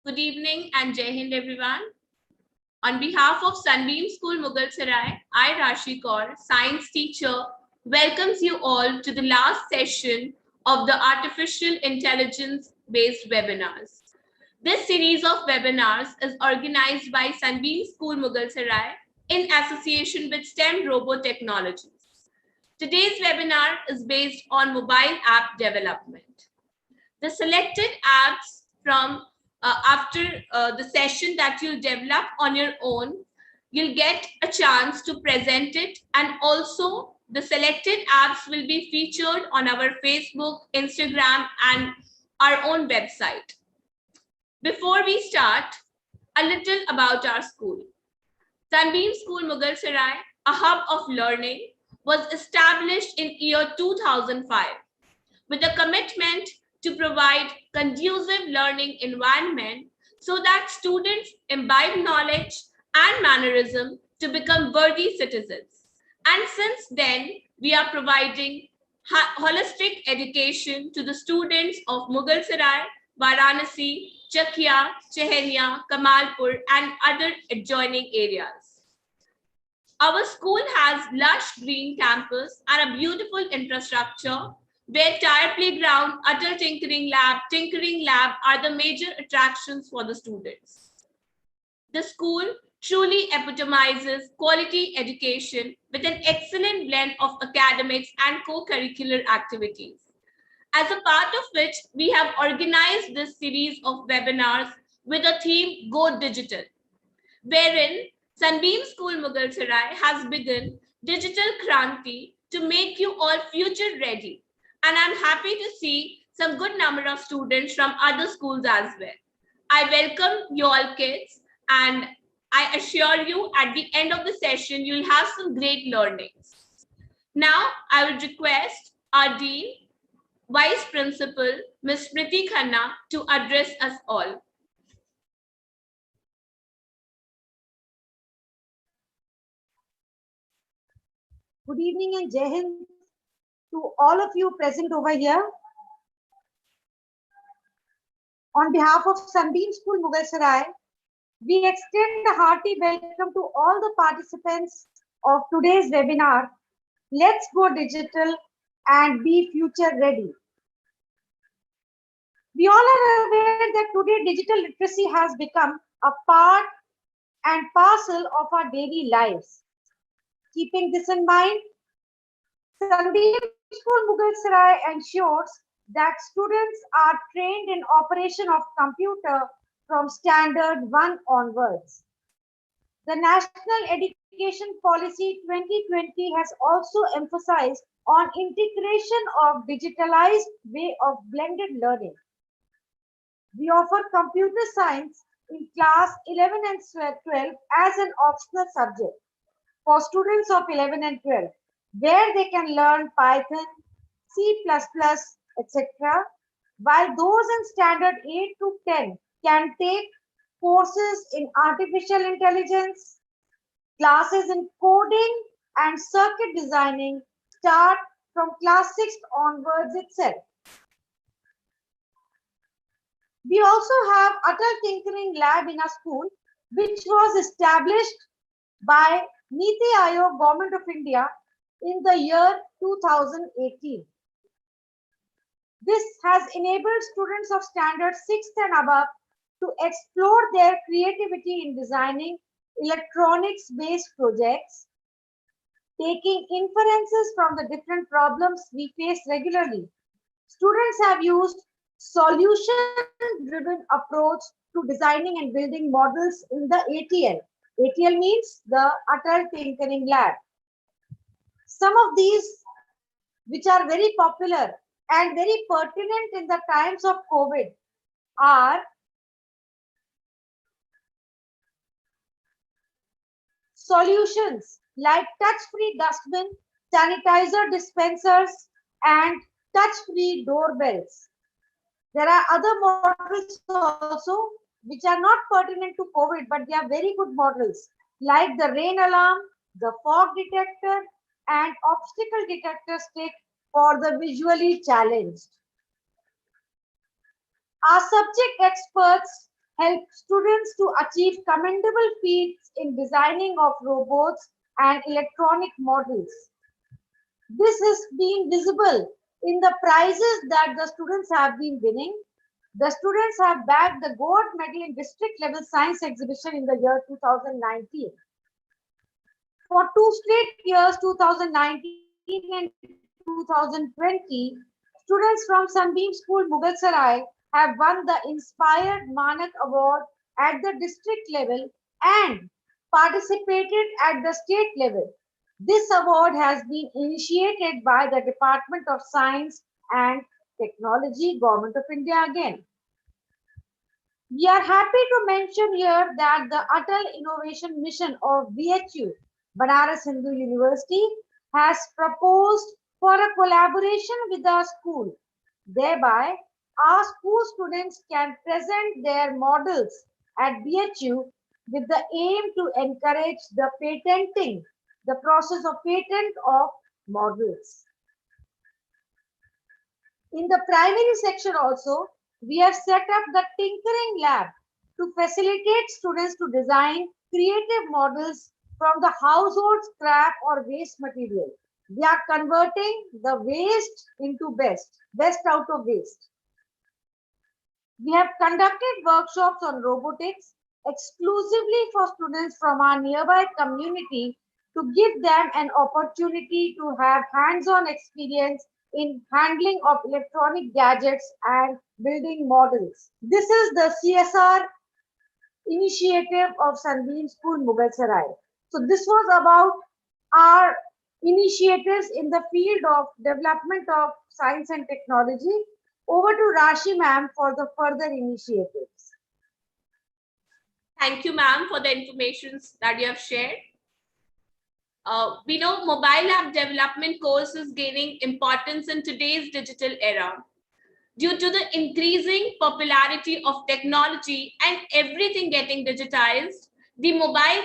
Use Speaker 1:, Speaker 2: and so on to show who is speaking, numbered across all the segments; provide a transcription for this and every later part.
Speaker 1: Good evening and Jai Hind everyone. On behalf of Sunbeam School Mughal Sarai, I Rashi Kaur, science teacher, welcomes you all to the last session of the Artificial Intelligence based webinars. This series of webinars is organized by Sunbeam School Mughal Sarai in association with STEM Robo Technologies. Today's webinar is based on mobile app development. The selected apps from after the session that you'll develop on your own, you'll get a chance to present it, and also the selected apps will be featured on our Facebook, Instagram, and our own website. Before we start, a little about our school. Sunbeam School Mughal Sarai, a hub of learning, was established in year 2005 with a commitment to provide conducive learning environment so that students imbibe knowledge and mannerism to become worthy citizens. And since then, we are providing holistic education to the students of Mughal Sarai, Varanasi, Chakia, Chehenia, Kamalpur, and other adjoining areas. Our school has lush green campus and a beautiful infrastructure where tire playground, utter tinkering lab are the major attractions for the students. The school truly epitomizes quality education with an excellent blend of academics and co-curricular activities. As a part of which, we have organized this series of webinars with a theme Go Digital, wherein Sunbeam School Mughal Sarai has begun Digital Kranti to make you all future ready. And I'm happy to see some good number of students from other schools as well. I welcome you all kids, and I assure you at the end of the session, you'll have some great learnings. Now, I would request our Dean, Vice Principal, Ms. Priti Khanna, to address us all.
Speaker 2: Good evening and Jai Hind to all of you present over here. On behalf of Sunbeam School Mughal Sarai, we extend a hearty welcome to all the participants of today's webinar. Let's go digital and be future ready. We all are aware that today digital literacy has become a part and parcel of our daily lives. Keeping this in mind, Sunbeam School Mughal Sarai ensures that students are trained in operation of computer from standard 1 onwards. The National Education Policy 2020 has also emphasized on integration of digitalized way of blended learning. We offer computer science in class 11 and 12 as an optional subject for students of 11 and 12, where they can learn Python, C++, etc., while those in standard 8 to 10 can take courses in artificial intelligence, classes in coding and circuit designing start from class 6 onwards itself. We also have Atal Tinkering Lab in our school, which was established by Niti Aayog, Government of India, in the year 2018. This has enabled students of standard 6th and above to explore their creativity in designing electronics-based projects, taking inferences from the different problems we face regularly. Students have used solution-driven approach to designing and building models in the ATL. ATL means the Atal Tinkering Lab. Some of these, which are very popular and very pertinent in the times of COVID, are solutions like touch-free dustbin, sanitizer dispensers, and touch-free doorbells. There are other models also which are not pertinent to COVID, but they are very good models, like the rain alarm, the fog detector, and obstacle detector stick for the visually challenged. Our subject experts help students to achieve commendable feats in designing of robots and electronic models. This is being visible in the prizes that the students have been winning. The students have bagged the gold medal in district level science exhibition in the year 2019. For two straight years, 2019 and 2020, students from Sunbeam School, Mughalsarai, have won the Inspired Manak Award at the district level and participated at the state level. This award has been initiated by the Department of Science and Technology, Government of India again. We are happy to mention here that the Atal Innovation Mission of BHU, Banaras Hindu University, has proposed for a collaboration with our school. Thereby, our school students can present their models at BHU with the aim to encourage the patenting, the process of patent of models. In the primary section also, we have set up the tinkering lab to facilitate students to design creative models from the household scrap or waste material. We are converting the waste into best out of waste. We have conducted workshops on robotics exclusively for students from our nearby community to give them an opportunity to have hands-on experience in handling of electronic gadgets and building models. This is the CSR initiative of Sunbeam School, Mughalsarai. So this was about our initiatives in the field of development of science and technology. Over to Rashi ma'am for the further initiatives.
Speaker 1: Thank you, ma'am, for the information that you have shared. We know mobile app development course is gaining importance in today's digital era. Due to the increasing popularity of technology and everything getting digitized, the mobile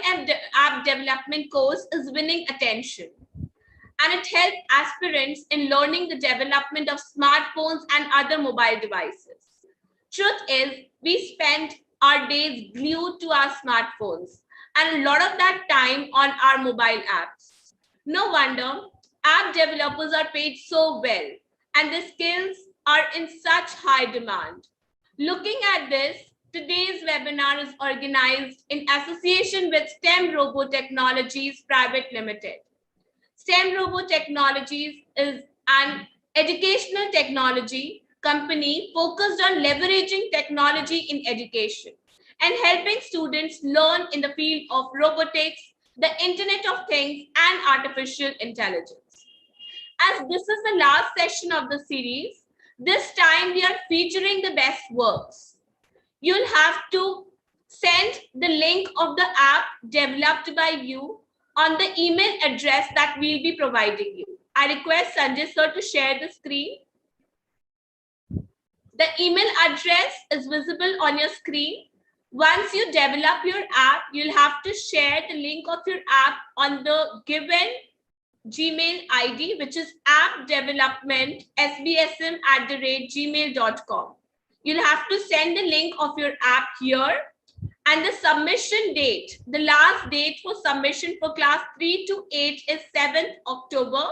Speaker 1: app development course is winning attention. And it helps aspirants in learning the development of smartphones and other mobile devices. Truth is, we spend our days glued to our smartphones and a lot of that time on our mobile apps. No wonder app developers are paid so well and the skills are in such high demand. Looking at this, today's webinar is organized in association with STEM Robo Technologies Private Limited. STEM Robo Technologies is an educational technology company focused on leveraging technology in education and helping students learn in the field of robotics, the Internet of Things, and artificial intelligence. As this is the last session of the series, this time we are featuring the best works. You'll have to send the link of the app developed by you on the email address that we'll be providing you. I request Sanjay sir to share the screen. The email address is visible on your screen. Once you develop your app, you'll have to share the link of your app on the given Gmail ID, which is appdevelopmentsbsm@gmail.com. You'll have to send the link of your app here. And the submission date, the last date for submission for class 3 to 8 is 7th October.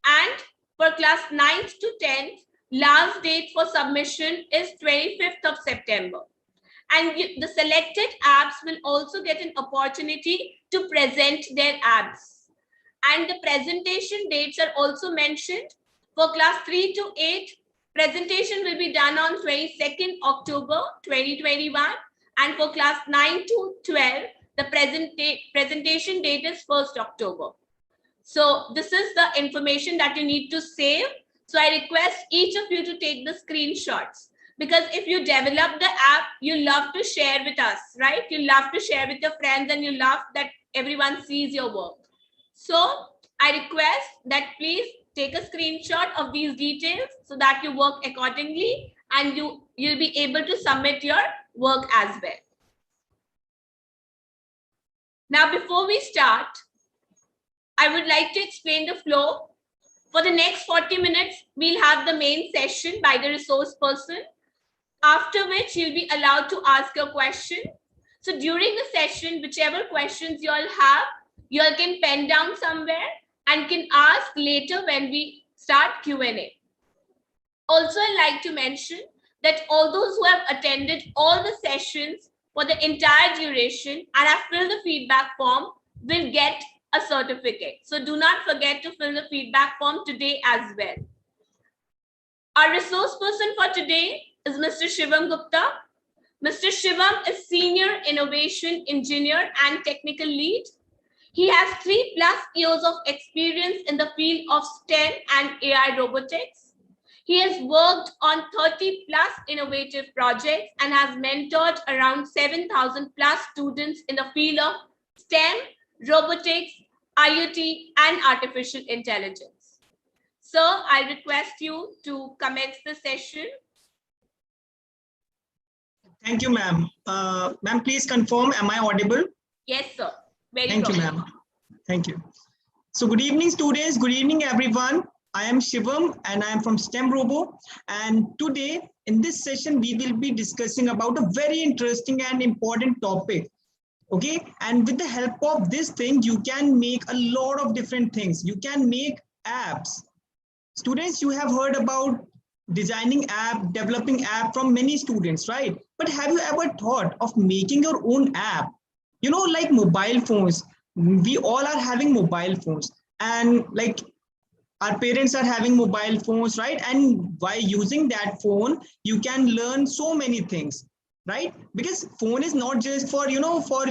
Speaker 1: And for class 9th to 10th, last date for submission is 25th of September. And the selected apps will also get an opportunity to present their apps. And the presentation dates are also mentioned. For class 3 to 8, presentation will be done on 22nd October 2021. And for class 9 to 12, the presentation date is 1st October. So this is the information that you need to save. So I request each of you to take the screenshots, because if you develop the app, you love to share with us, right? You love to share with your friends and you love that everyone sees your work. So I request that please take a screenshot of these details so that you work accordingly and you'll be able to submit your work as well. Now, before we start, I would like to explain the flow. For the next 40 minutes, we'll have the main session by the resource person. after which you'll be allowed to ask a question. So during the session, whichever questions you all have, you all can pen down somewhere and can ask later when we start Q&A. Also, I'd like to mention that all those who have attended all the sessions for the entire duration and have filled the feedback form will get a certificate. So do not forget to fill the feedback form today as well. Our resource person for today is Mr. Shivam Gupta. Mr. Shivam is Senior Innovation Engineer and Technical Lead. He has 3+ years of experience in the field of STEM and AI robotics. He has worked on 30+ innovative projects and has mentored around 7,000+ students in the field of STEM, robotics, IoT, and artificial intelligence. Sir, I request you to commence the session.
Speaker 3: Thank you, ma'am. Ma'am, please confirm, am I audible?
Speaker 1: Yes, sir. Very
Speaker 3: Thank you, ma'am. Thank you. So good evening, students. Good evening, everyone. I am Shivam and I am from STEM Robo. And today in this session, we will be discussing about a very interesting and important topic. Okay. And with the help of this thing, you can make a lot of different things. You can make apps. Students, you have heard about designing app, developing app from many students, right? But have you ever thought of making your own app? You know, like mobile phones, we all are having mobile phones, and like our parents are having mobile phones, right? And by using that phone, you can learn so many things, right? Because phone is not just for, you know, for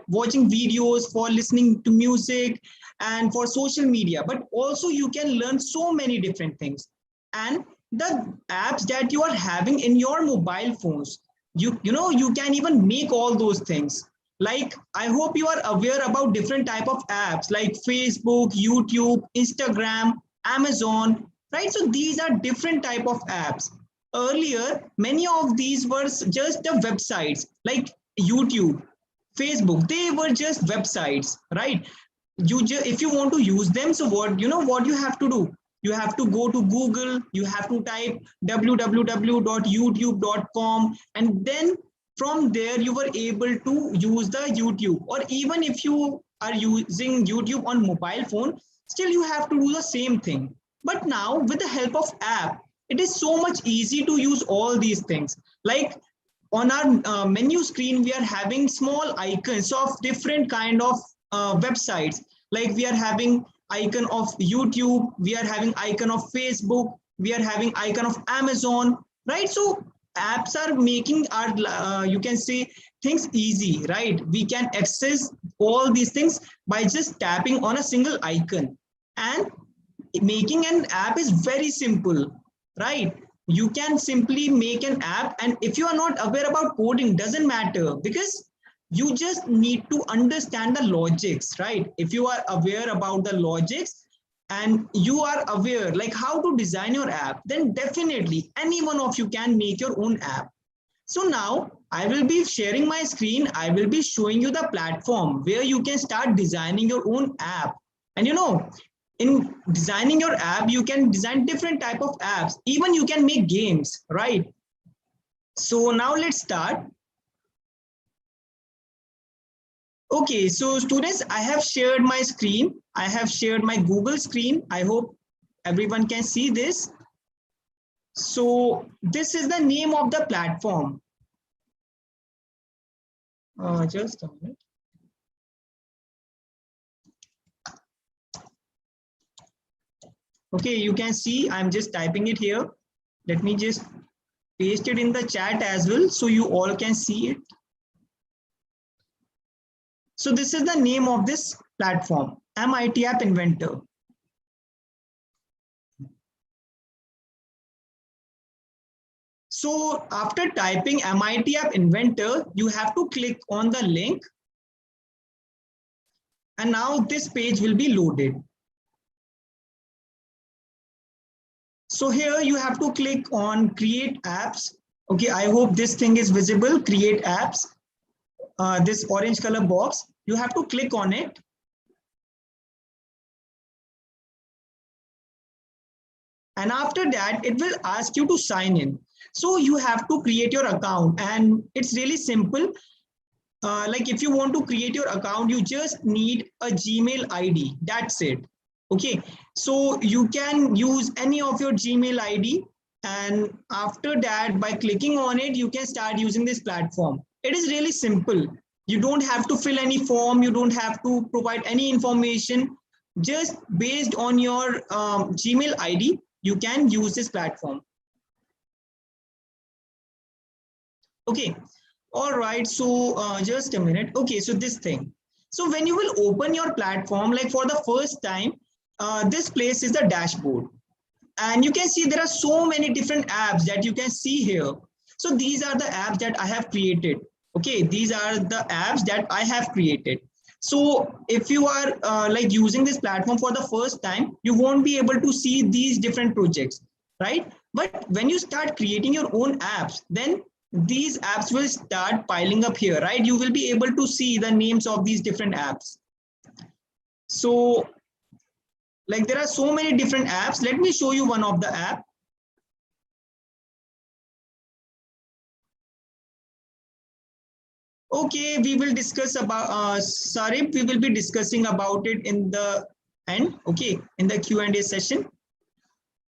Speaker 3: watching videos, for listening to music and for social media, but also you can learn so many different things. And the apps that you are having in your mobile phones, you know, you can even make all those things. Like, I hope you are aware about different type of apps like Facebook, YouTube, Instagram, Amazon, right? So these are different type of apps. Earlier, many of these were just the websites like YouTube, Facebook. They were just websites, right? If you want to use them, so what you have to do? You have to go to Google, you have to type www.youtube.com, and then from there you were able to use the YouTube. Or even if you are using YouTube on mobile phone, still you have to do the same thing. But now with the help of app, it is so much easy to use all these things. Like on our menu screen, we are having small icons of different kind of websites. Like we are having icon of YouTube, we are having icon of Facebook, we are having icon of Amazon, right? So apps are making our you can say things easy, right? We can access all these things by just tapping on a single icon. And making an app is very simple, right? You can simply make an app, and if you are not aware about coding, doesn't matter, because you just need to understand the logics, right? If you are aware about the logics and you are aware like how to design your app, then definitely any one of you can make your own app. So now I will be sharing my screen. I will be showing you the platform where you can start designing your own app. And you know, in designing your app, you can design different type of apps. Even you can make games, right? So now let's start. Okay, so students, I have shared my screen. I have shared my Google screen. I hope everyone can see this. So this is the name of the platform. Just a minute. Okay, you can see I'm just typing it here. Let me just paste it in the chat as well so you all can see it. So this is the name of this platform, MIT App Inventor. So after typing MIT App Inventor, you have to click on the link. And now this page will be loaded. So here you have to click on create apps. Okay, I hope this thing is visible, create apps. This orange color box, you have to click on it. And after that, it will ask you to sign in. So you have to create your account, and it's really simple. Like if you want to create your account, you just need a Gmail ID. That's it. Okay, so you can use any of your Gmail ID, and after that, by clicking on it, you can start using this platform. It is really simple. You don't have to fill any form. You don't have to provide any information. Just based on your Gmail ID, you can use this platform. Okay. All right, so just a minute. Okay, so this thing. So when you will open your platform, like for the first time, this place is the dashboard. And you can see there are so many different apps that you can see here. So these are the apps that I have created. Okay, these are the apps that I have created. So if you are like using this platform for the first time, you won't be able to see these different projects, right? But when you start creating your own apps, then these apps will start piling up here, right? You will be able to see the names of these different apps. So like there are so many different apps. Let me show you one of the app. Okay, we will discuss about sorry, we will be discussing about it in the end. Okay, in the Q&A session.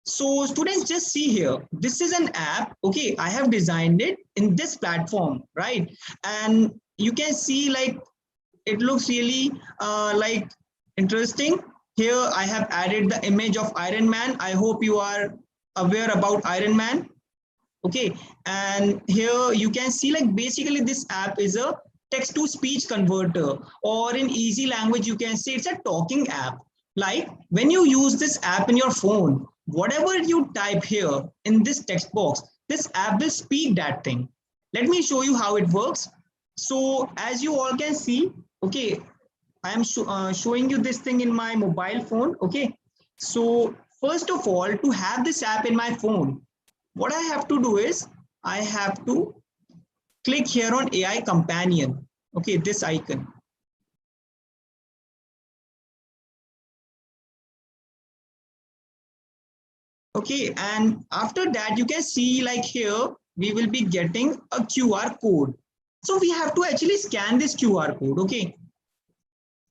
Speaker 3: So students, just see here, this is an app. Okay, I have designed it in this platform, right? And you can see like it looks really like interesting. Here I have added the image of Iron Man. I hope you are aware about Iron Man. Okay, and here you can see like basically this app is a text to speech converter, or in easy language you can say it's a talking app. Like when you use this app in your phone, whatever you type here in this text box, this app will speak that thing. Let me show you how it works. So as you all can see, okay, I am showing you this thing in my mobile phone. Okay, so first of all, to have this app in my phone, what I have to do is I have to click here on AI companion. Okay, this icon. Okay, and after that, you can see like here, we will be getting a QR code. So we have to actually scan this QR code. Okay.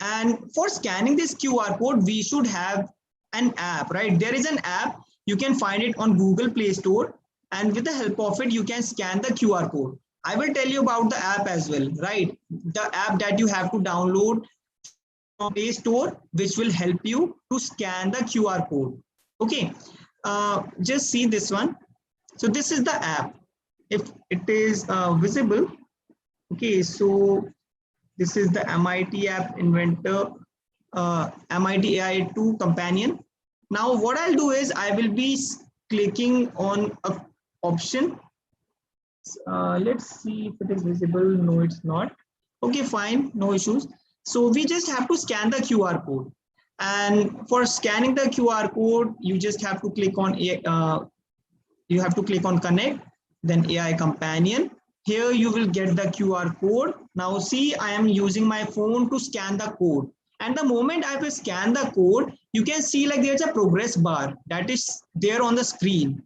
Speaker 3: And for scanning this QR code, we should have an app, right? There is an app. You can find it on Google Play Store. And with the help of it, you can scan the QR code. I will tell you about the app as well, right? The app that you have to download from Play Store, which will help you to scan the QR code. Okay, just see this one. So this is the app. If it is visible, okay, so this is the MIT App Inventor, MIT AI2 companion. Now what I'll do is I will be clicking on a option. Let's see if it is visible. No, it's not. Okay, fine, no issues. So we just have to scan the QR code. And for scanning the QR code, you just have to click on connect, then AI companion. Here you will get the QR code. Now see, I am using my phone to scan the code. And the moment I will scan the code, you can see like there's a progress bar that is there on the screen.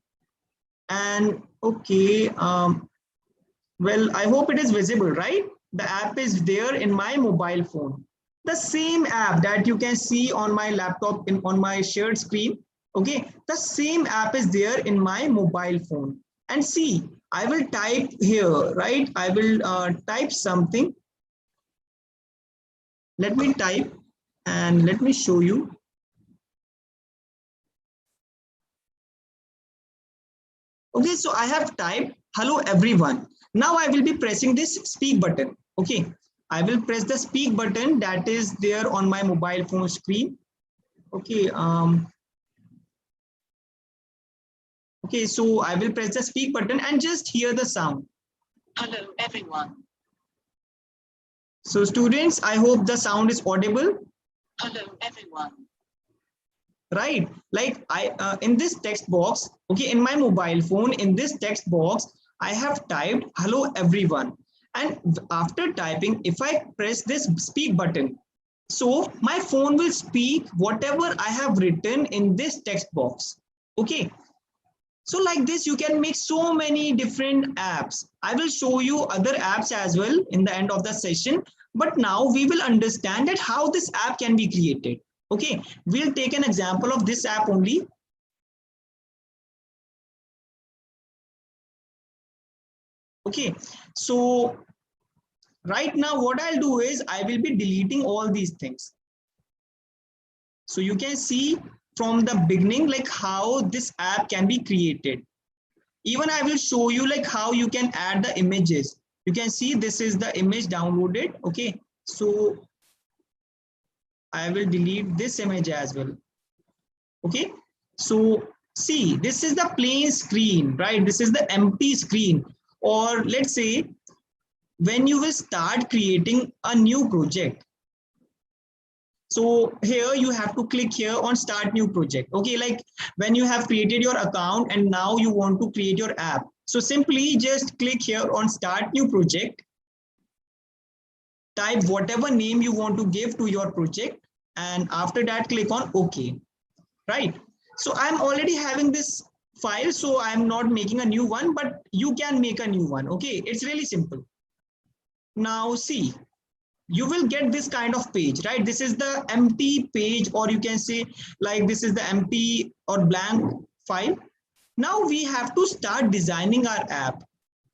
Speaker 3: And okay, well, I hope it is visible, right? The app is there in my mobile phone. The same app that you can see on my laptop on my shared screen. Okay, the same app is there in my mobile phone. And see, I will type here, right? I will type something. Let me type and let me show you. Okay, so I have typed hello everyone. Now I will be pressing this speak button. Okay, I will press the speak button that is there on my mobile phone screen. Okay, okay, so I will press the speak button and just hear the sound. Hello everyone. So students, I hope the sound is audible. Hello everyone. Right, like I in this text box, okay, in my mobile phone, in this text box, I have typed hello everyone. And after typing, if I press this speak button, so my phone will speak whatever I have written in this text box. Okay, So like this, you can make so many different apps. I will show you other apps as well in the end of the session. But now we will understand that how this app can be created. Okay, we'll take an example of this app only. Okay, so right now what I'll do is I will be deleting all these things. So you can see from the beginning like how this app can be created. Even I will show you like how you can add the images. You can see this is the image downloaded. Okay, so I will delete this image as well. Okay, so see, this is the plain screen, right? This is the empty screen. Or let's say when you will start creating a new project. So here you have to click here on start new project. Okay, like when you have created your account and now you want to create your app. So simply just click here on start new project. Type whatever name you want to give to your project. And after that, click on OK, right? So I'm already having this file, so I'm not making a new one, but you can make a new one. Okay, it's really simple. Now see, you will get this kind of page, right? This is the empty page, or you can say like this is the empty or blank file. Now we have to start designing our app.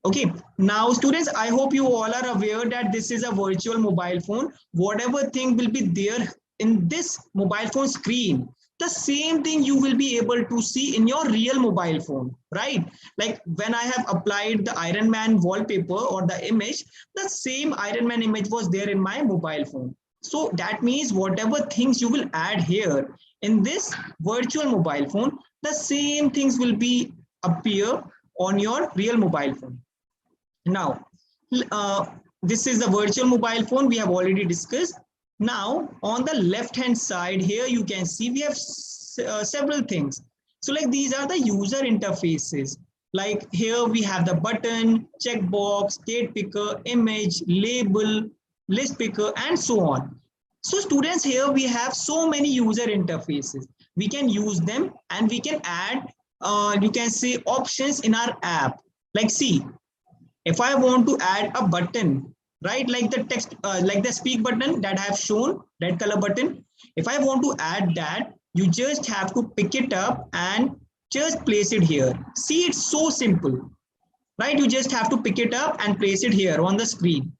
Speaker 3: Okay, now students, I hope you all are aware that this is a virtual mobile phone. Whatever thing will be there in this mobile phone screen, the same thing you will be able to see in your real mobile phone, right? Like when I have applied the Iron Man wallpaper or the image, the same Iron Man image was there in my mobile phone. So that means whatever things you will add here in this virtual mobile phone, the same things will be appear on your real mobile phone. Now, this is the virtual mobile phone we have already discussed. Now, on the left hand side here, you can see we have several things. So like these are the user interfaces. Like here we have the button, checkbox, date picker, image, label, list picker, and so on. So students, here we have so many user interfaces. We can use them and we can add, you can say options in our app. Like see, if I want to add a button, right, like the text, like the speak button that I have shown, red color button. If I want to add that, you just have to pick it up and just place it here. See, it's so simple, right? You just have to pick it up and place it here on the screen.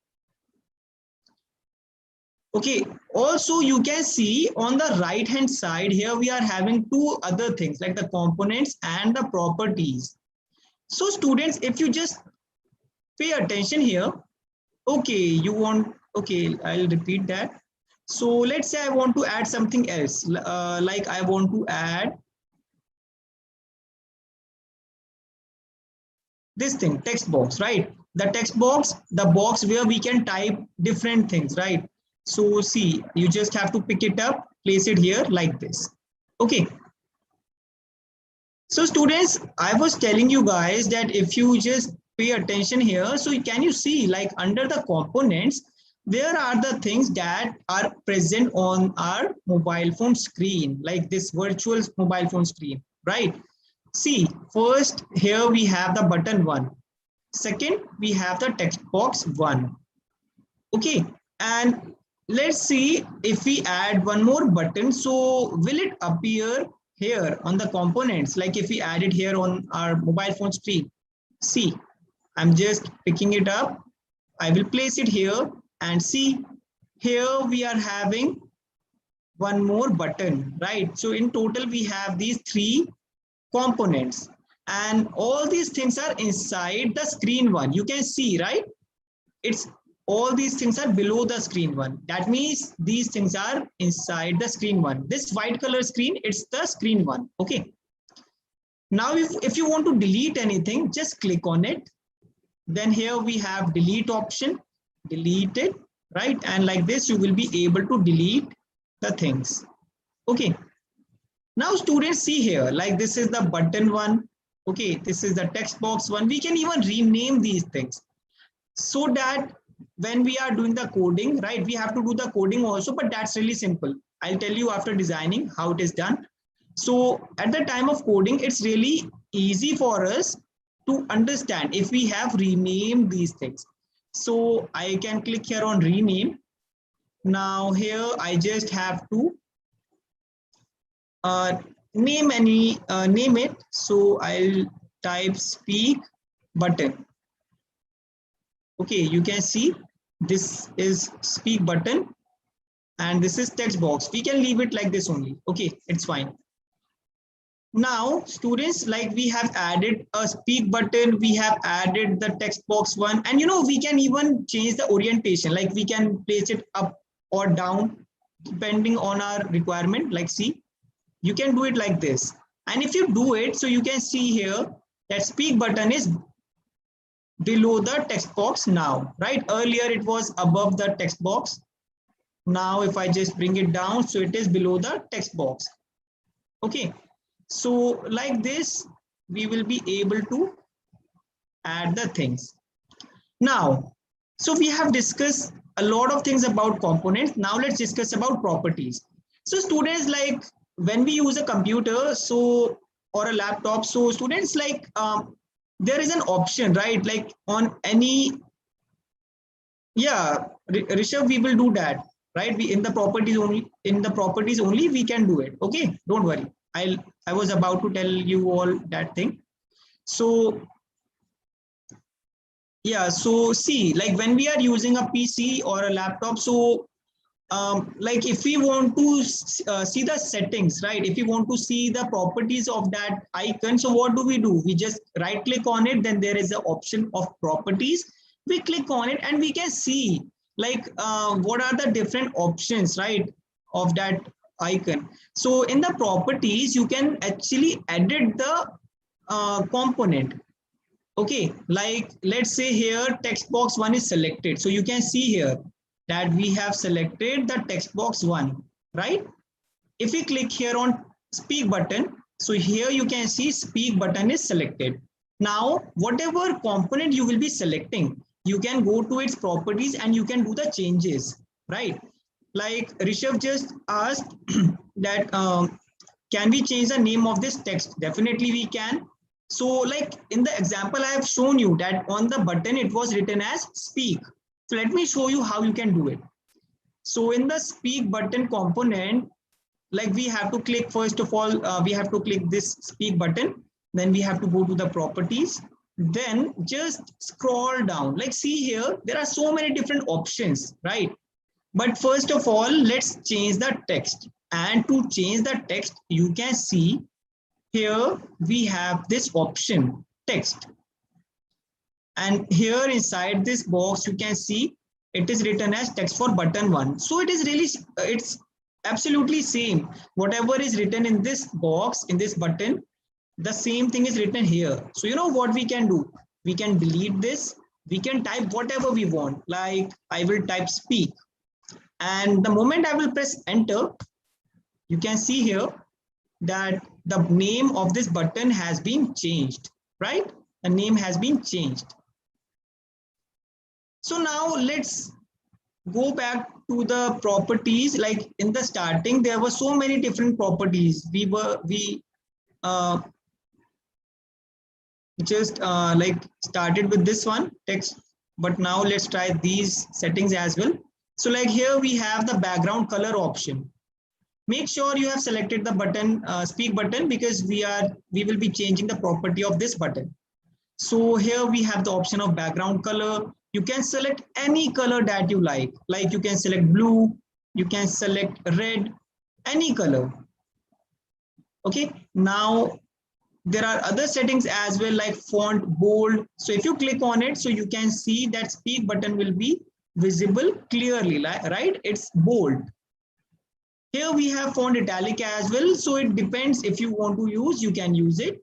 Speaker 3: Okay, also you can see on the right hand side here, we are having two other things like the components and the properties. So students, if you just pay attention here, okay, you want, okay, I'll repeat that. So let's say I want to add something else, like I want to add this thing, text box, right? The text box, the box where we can type different things, right? So see, you just have to pick it up, place it here like this. Okay. So students, I was telling you guys that if you just pay attention here, so can you see like under the components, there are the things that are present on our mobile phone screen, like this virtual mobile phone screen, right? See, first here we have the button one. Second, we have the text box one. Okay, and let's see if we add one more button. So will it appear here on the components? Like if we add it here on our mobile phone screen, see, I'm just picking it up. I will place it here and see here we are having one more button, right? So in total, we have these three components and all these things are inside the screen one. You can see, right? It's all these things are below the screen one. That means these things are inside the screen one. This white color screen, it's the screen one. Okay. Now, if you want to delete anything, just click on it. Then here we have delete option, delete it, right? And like this, you will be able to delete the things. Okay. Now students, see here, like this is the button one. Okay. This is the text box one. We can even rename these things so that when we are doing the coding, right, we have to do the coding also, but that's really simple. I'll tell you after designing how it is done. So at the time of coding, it's really easy for us to understand if we have renamed these things. So I can click here on rename. Now here I just have to name it. So I'll type speak button. Okay, you can see this is speak button and this is text box. We can leave it like this only. Okay, it's fine. Now students, like we have added a speak button, we have added the text box one, and we can even change the orientation, like we can place it up or down depending on our requirement. Like see, you can do it like this, and if you do it, so you can see here that speak button is below the text box now, right? Earlier it was above the text box. Now if I just bring it down, so it is below the text box. Okay, so like this we will be able to add the things. Now, so we have discussed a lot of things about components. Now let's discuss about properties. So students, like when we use a computer, so or a laptop, so students, like there is an option, right? Like on any, yeah, Rishabh, we will do that, right? We in the properties only we can do it. Okay, don't worry. I was about to tell you all that thing. So yeah, so see, like when we are using a PC or a laptop, so like if we want to see the settings, right? If we want to see the properties of that icon, so what do? We just right click on it, then there is an option of properties. We click on it and we can see like what are the different options, right, of that icon. So in the properties, you can actually edit the component. Okay, like let's say here text box one is selected. So you can see here that we have selected the text box one, right? If we click here on speak button, so here you can see speak button is selected. Now, whatever component you will be selecting, you can go to its properties and you can do the changes, right? Like Rishabh just asked that can we change the name of this text? Definitely we can. So like in the example I have shown you that on the button it was written as speak. So let me show you how you can do it. So in the speak button component, like we have to click, first of all, we have to click this speak button. Then we have to go to the properties. Then just scroll down. Like see here, there are so many different options, right? But first of all, let's change the text. And to change the text, you can see here we have this option text. And here inside this box, you can see it is written as text for button one. So it is really, it's absolutely same. Whatever is written in this box, in this button, the same thing is written here. So you know what we can do? We can delete this. We can type whatever we want. Like I will type speak. And the moment I will press enter, you can see here that the name of this button has been changed, right? The name has been changed. So now let's go back to the properties. Like in the starting, there were so many different properties. We just like started with this one text, but now let's try these settings as well. So like here we have the background color option. Make sure you have selected the button speak button, because we will be changing the property of this button. So here we have the option of background color. You can select any color that you like you can select blue, you can select red, any color. Okay, now there are other settings as well, like font bold. So if you click on it, so you can see that speak button will be visible clearly, right? It's bold. Here we have font italic as well. So it depends, if you want to use, you can use it.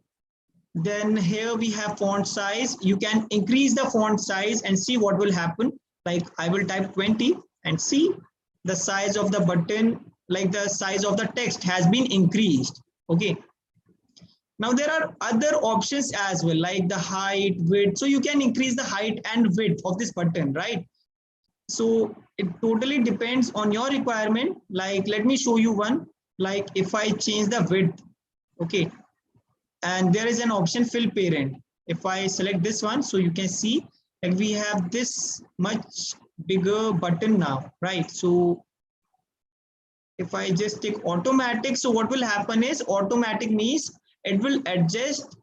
Speaker 3: Then here we have font size. You can increase the font size and see what will happen. Like I will type 20 and see the size of the button, like the size of the text has been increased. Okay. Now there are other options as well, like the height, width. So you can increase the height and width of this button, right? So it totally depends on your requirement. Like let me show you one. Like if I change the width, okay, and there is an option fill parent. If I select this one, so you can see that we have this much bigger button now, right? So if I just take automatic, so what will happen is automatic means it will adjust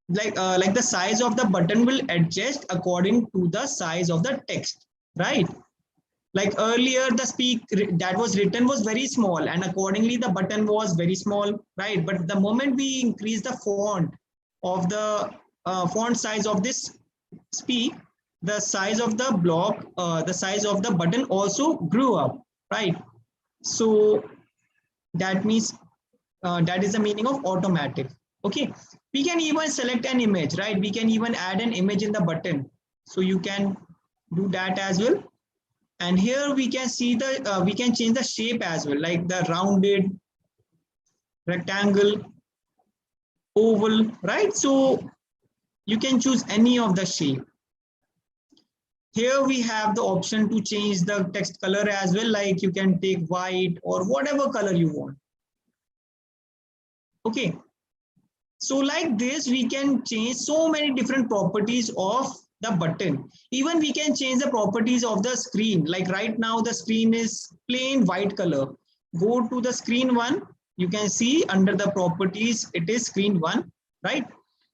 Speaker 3: like the size of the button will adjust according to the size of the text, right? Like earlier the speak that was written was very small and accordingly the button was very small, right? But the moment we increase the font of the font size of this speak, the size of the block, the size of the button also grew up, right? So that means that is the meaning of automatic. Okay, we can even select an image, right? We can even add an image in the button, so you can do that as well. And here we can see the we can change the shape as well, like the rounded, rectangle, oval, right? So you can choose any of the shape. Here we have the option to change the text color as well, like you can take white or whatever color you want. Okay, so like this we can change so many different properties of the button. Even we can change the properties of the screen. Like right now the screen is plain white color. Go to the screen one, you can see under the properties it is screen one, right?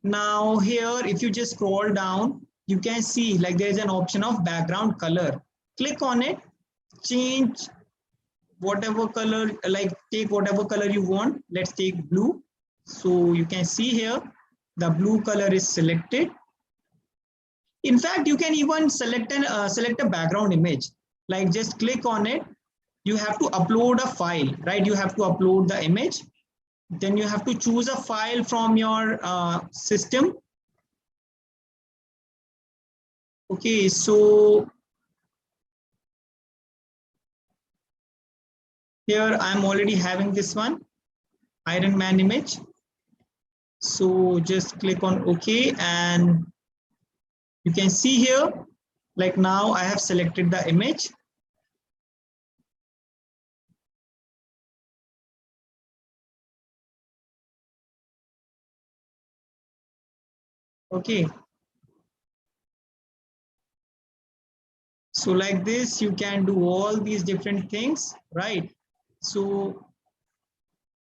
Speaker 3: Now here if you just scroll down, you can see like there is an option of background color. Click on it, change whatever color, like take whatever color you want. Let's take blue. So you can see here the blue color is selected. In fact, you can even select a background image. Like just click on it. You have to upload a file, right? You have to upload the image. Then you have to choose a file from your system. Okay, so here I'm already having this one, Iron Man image. So just click on OK, and you can see here, like now I have selected the image. Okay. So like this, you can do all these different things, right? So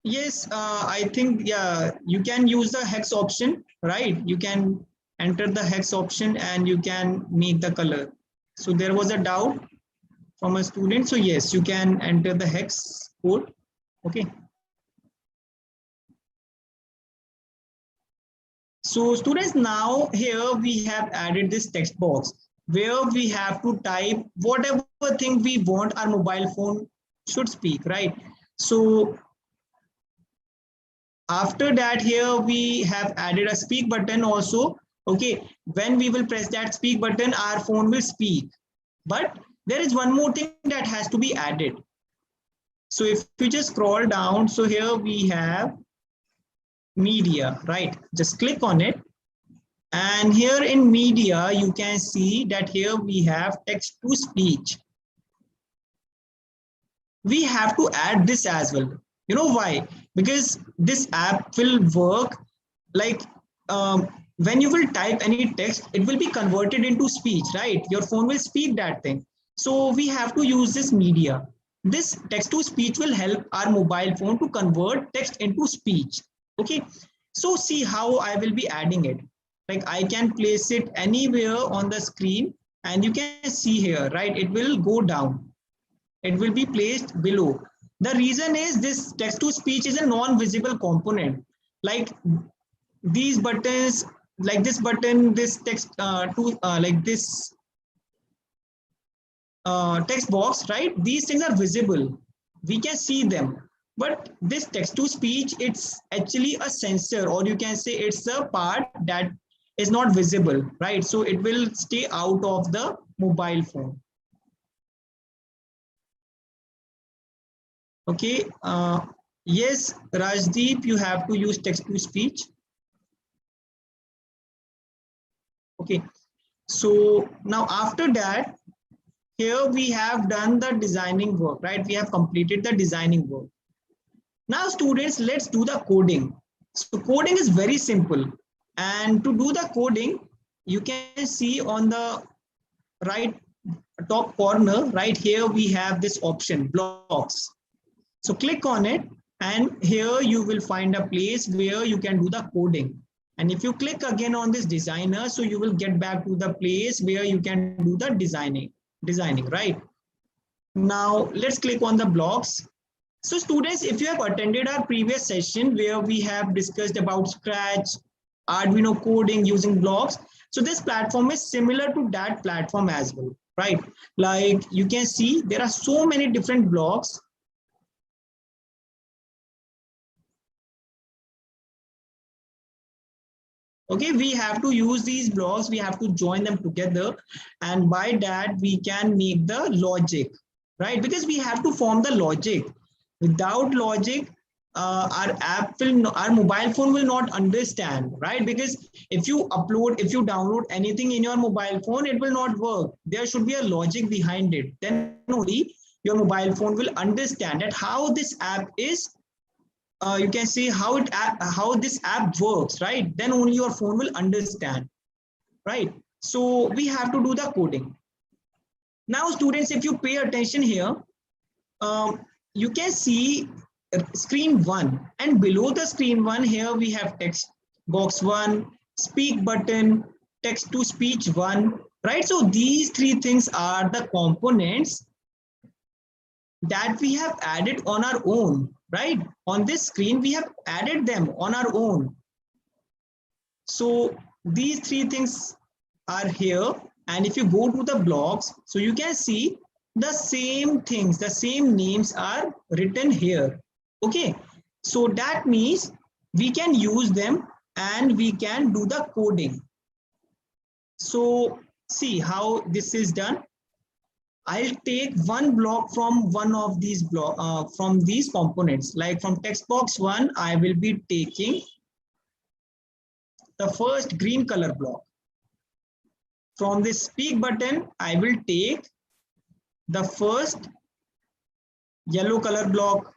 Speaker 3: yes, I think, yeah, you can use the hex option, right? You can enter the hex option and you can make the color. So there was a doubt from a student. So yes, you can enter the hex code. Okay. So students, now here we have added this text box where we have to type whatever thing we want our mobile phone should speak, right? So after that, here we have added a speak button also. Okay, when we will press that speak button, our phone will speak. But there is one more thing that has to be added. So if you just scroll down, so here we have media, right? Just click on it. And here in media, you can see that here we have text to speech. We have to add this as well. You know why? Because this app will work like when you will type any text, it will be converted into speech, right? Your phone will speak that thing. So we have to use this media. This text to speech will help our mobile phone to convert text into speech. Okay, so see how I will be adding it. Like I can place it anywhere on the screen and you can see here, right? It will go down. It will be placed below. The reason is this text to speech is a non-visible component. Like these buttons, like this button, this text like this text box, right? These things are visible. We can see them. But this text to speech, it's actually a sensor, or you can say it's a part that is not visible, right? So it will stay out of the mobile phone. Okay. Yes, Rajdeep, you have to use text to speech. Okay. So now after that, here we have done the designing work, right? We have completed the designing work. Now students, let's do the coding. So coding is very simple. And to do the coding, you can see on the right top corner, right here, we have this option, blocks. So click on it, and here you will find a place where you can do the coding. And if you click again on this designer, so you will get back to the place where you can do the designing, right? Now let's click on the blocks. So students, if you have attended our previous session where we have discussed about Scratch, Arduino coding using blocks, so this platform is similar to that platform as well, right? Like you can see, there are so many different blocks. Okay, we have to use these blocks, we have to join them together, and by that we can make the logic, right? Because we have to form the logic. Without logic, our mobile phone will not understand, right? Because if you download anything in your mobile phone, it will not work. There should be a logic behind it. Then only your mobile phone will understand that how this app is, you can see how this app works, right? Then only your phone will understand, right? So we have to do the coding. Now students, if you pay attention here, you can see screen 1, and below the screen 1 here we have text box 1, speak button, text to speech 1, right? So these three things are the components that we have added on our own, right? On this screen we have added them on our own. So these three things are here, and if you go to the blocks, so you can see the same things, the same names are written here. Okay, so that means we can use them and we can do the coding. So see how this is done. I'll take one block from one of these from these components. Like from text box 1, I will be taking the first green color block. From this speak button, I will take the first yellow color block,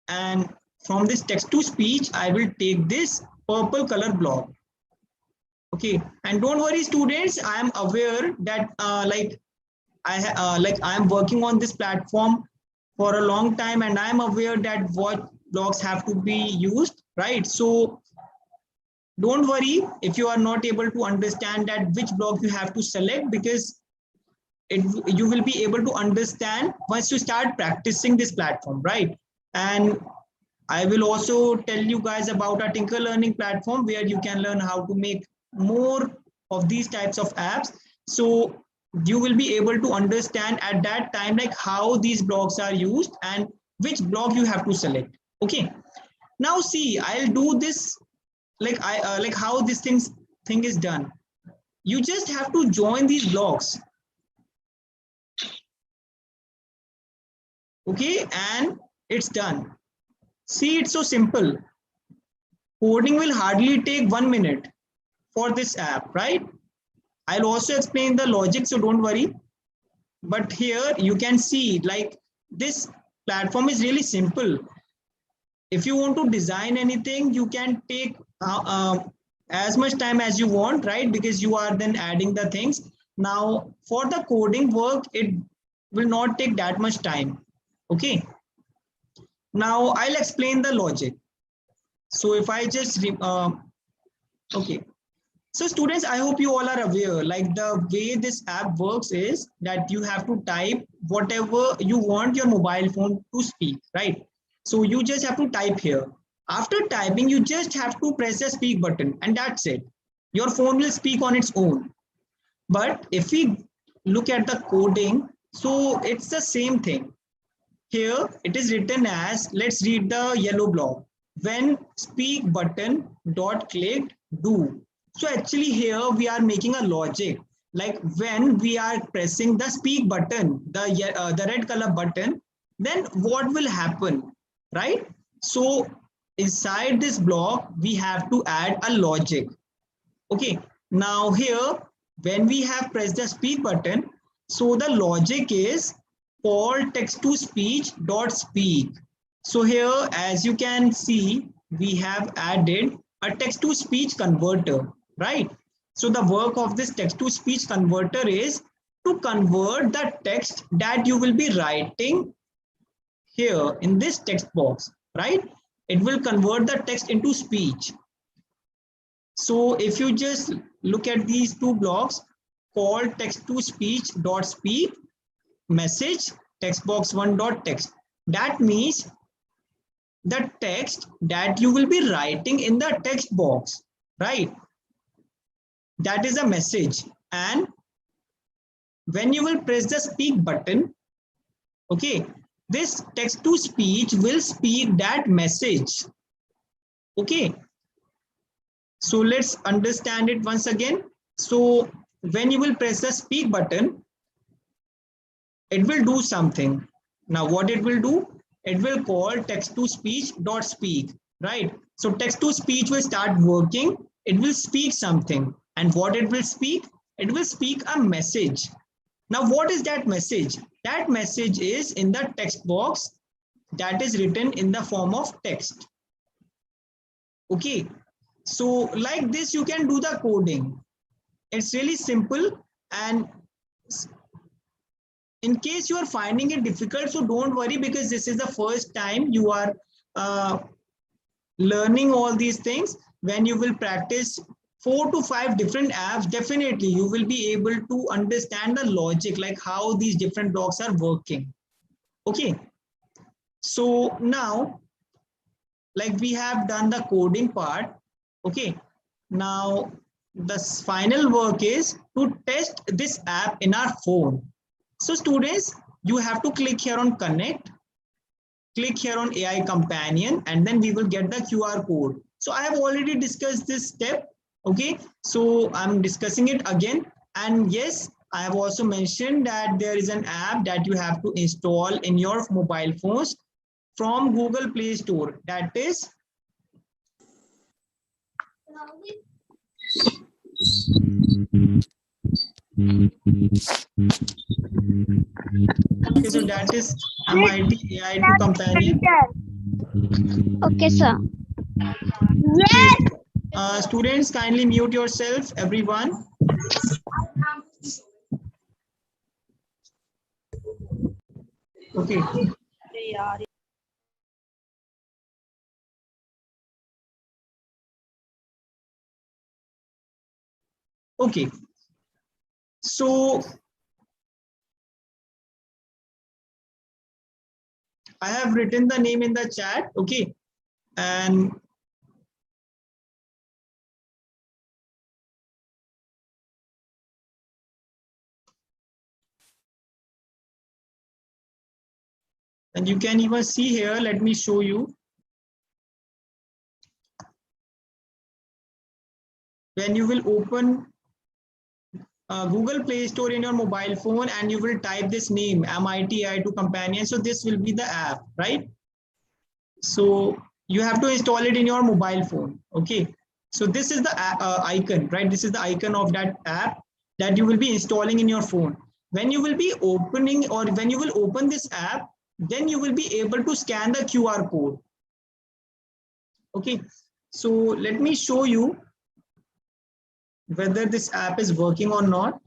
Speaker 3: and from this text to speech, I will take this purple color block. Okay, and don't worry students, I am aware that I am working on this platform for a long time, and I am aware that what blocks have to be used, right? So don't worry if you are not able to understand that which block you have to select, because you will be able to understand once you start practicing this platform, right? And I will also tell you guys about our Tinker Learning platform where you can learn how to make more of these types of apps. So you will be able to understand at that time like how these blocks are used and which block you have to select. Okay, now see, I'll do this like like how this thing is done. You just have to join these blocks. Okay, and it's done. See, it's so simple. Coding will hardly take 1 minute for this app, right? I'll also explain the logic, so don't worry. But here you can see like this platform is really simple. If you want to design anything, you can take as much time as you want, right? Because you are then adding the things. Now for the coding work, it will not take that much time. Okay. Now I'll explain the logic. So if I just okay. So students, I hope you all are aware, like the way this app works is that you have to type whatever you want your mobile phone to speak, right? So you just have to type here. After typing, you just have to press the speak button and that's it. Your phone will speak on its own. But if we look at the coding, so it's the same thing. Here it is written as, let's read the yellow block. When speak button dot clicked do. So actually here we are making a logic, like when we are pressing the speak button, the red color button, then what will happen, right? So inside this block, we have to add a logic. Okay, now here, when we have pressed the speak button, so the logic is for text to speech dot speak. So here, as you can see, we have added a text to speech converter, right? So the work of this text to speech converter is to convert the text that you will be writing here in this text box, right? It will convert the text into speech. So if you just look at these two blocks called text to speech dot speak message text box one dot text, that means the text that you will be writing in the text box, right? That is a message. And when you will press the speak button, okay, this text to speech will speak that message. Okay, so let's understand it once again. So when you will press the speak button, it will do something. Now what it will do, it will call text to speech dot speak, right? So text to speech will start working. It will speak something, and what it will speak, it will speak a message. Now what is that message? That message is in the text box that is written in the form of text. Okay, so like this you can do the coding. It's really simple, and in case you are finding it difficult, so don't worry, because this is the first time you are learning all these things. When you will practice 4 to 5 different apps, definitely you will be able to understand the logic, like how these different blocks are working. Okay, so now, like we have done the coding part. Okay, now the final work is to test this app in our phone. So students, you have to click here on connect, click here on AI companion, and then we will get the QR code. So I have already discussed this step. Okay, so I'm discussing it again. And yes, I have also mentioned that there is an app that you have to install in your mobile phones from Google Play Store. That is okay, so that is MIT AI2 companion.
Speaker 4: Okay, sir.
Speaker 3: Okay. Students, kindly mute yourself, everyone. Okay. Okay. So I have written the name in the chat. Okay. And you can even see here, let me show you. When you will open Google Play Store in your mobile phone and you will type this name, MIT AI2 companion. So this will be the app, right? So you have to install it in your mobile phone. Okay. So this is the icon, right? This is the icon of that app that you will be installing in your phone. When you will be opening, or when you will open this app, then you will be able to scan the QR code. Okay. So let me show you whether this app is working or not.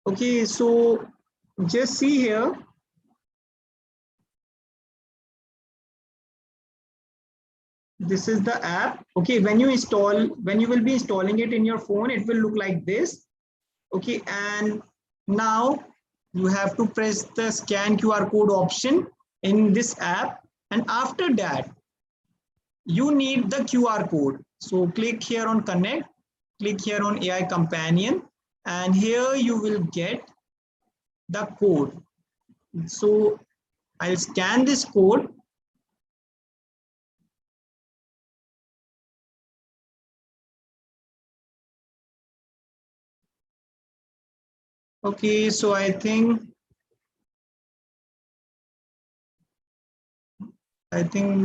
Speaker 3: Okay, so just see here. This is the app. Okay, when you will be installing it in your phone, it will look like this. Okay, and now you have to press the scan QR code option in this app, and after that you need the QR code. So click here on connect, click here on AI companion, and here you will get the code. So I'll scan this code. Okay, so I think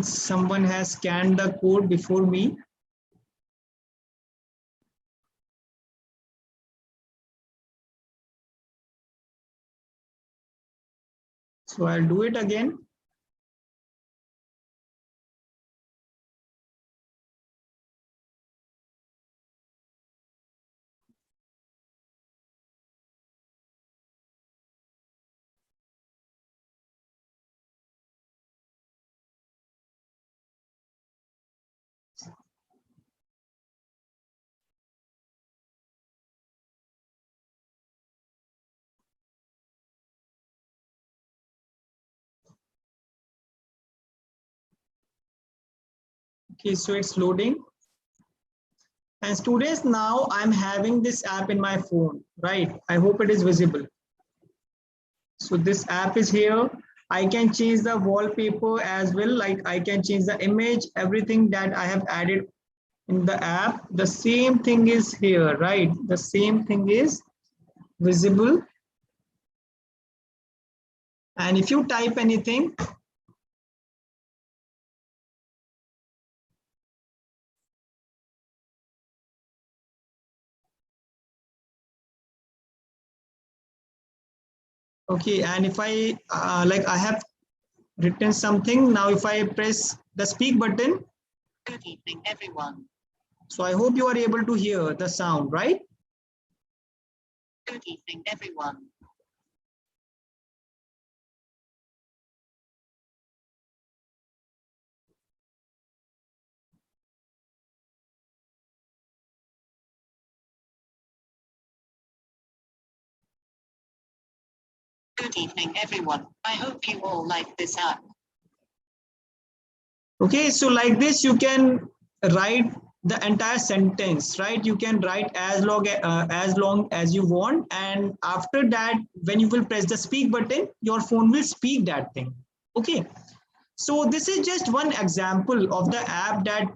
Speaker 3: someone has scanned the code before me. So I'll do it again. Okay, so it's loading. And students, now I'm having this app in my phone, right? I hope it is visible. So this app is here. I can change the wallpaper as well. Like I can change the image, everything that I have added in the app. The same thing is here, right? The same thing is visible. And if you type anything, okay, and if I like I have written something, now if I press the speak button. Good evening, everyone. So I hope you are able to hear the sound, right? Good evening, everyone. Good evening, everyone. I hope you all like this app. Okay, so like this, you can write the entire sentence, right? You can write as long as you want. And after that, when you will press the speak button, your phone will speak that thing. Okay, so this is just one example of the app that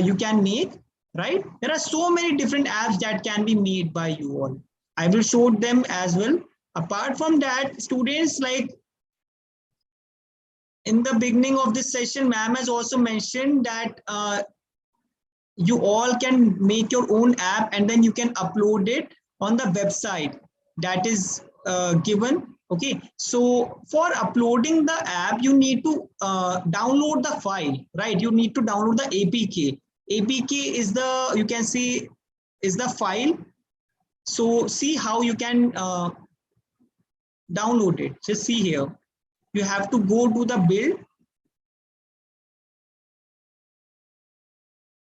Speaker 3: you can make, right? There are so many different apps that can be made by you all. I will show them as well. Apart from that, students, like in the beginning of this session, ma'am has also mentioned that you all can make your own app and then you can upload it on the website that is given. Okay, so for uploading the app, you need to download the file, right? You need to download the APK. APK is the, you can see, is the file. So see how you can download it. Just see here. You have to go to the build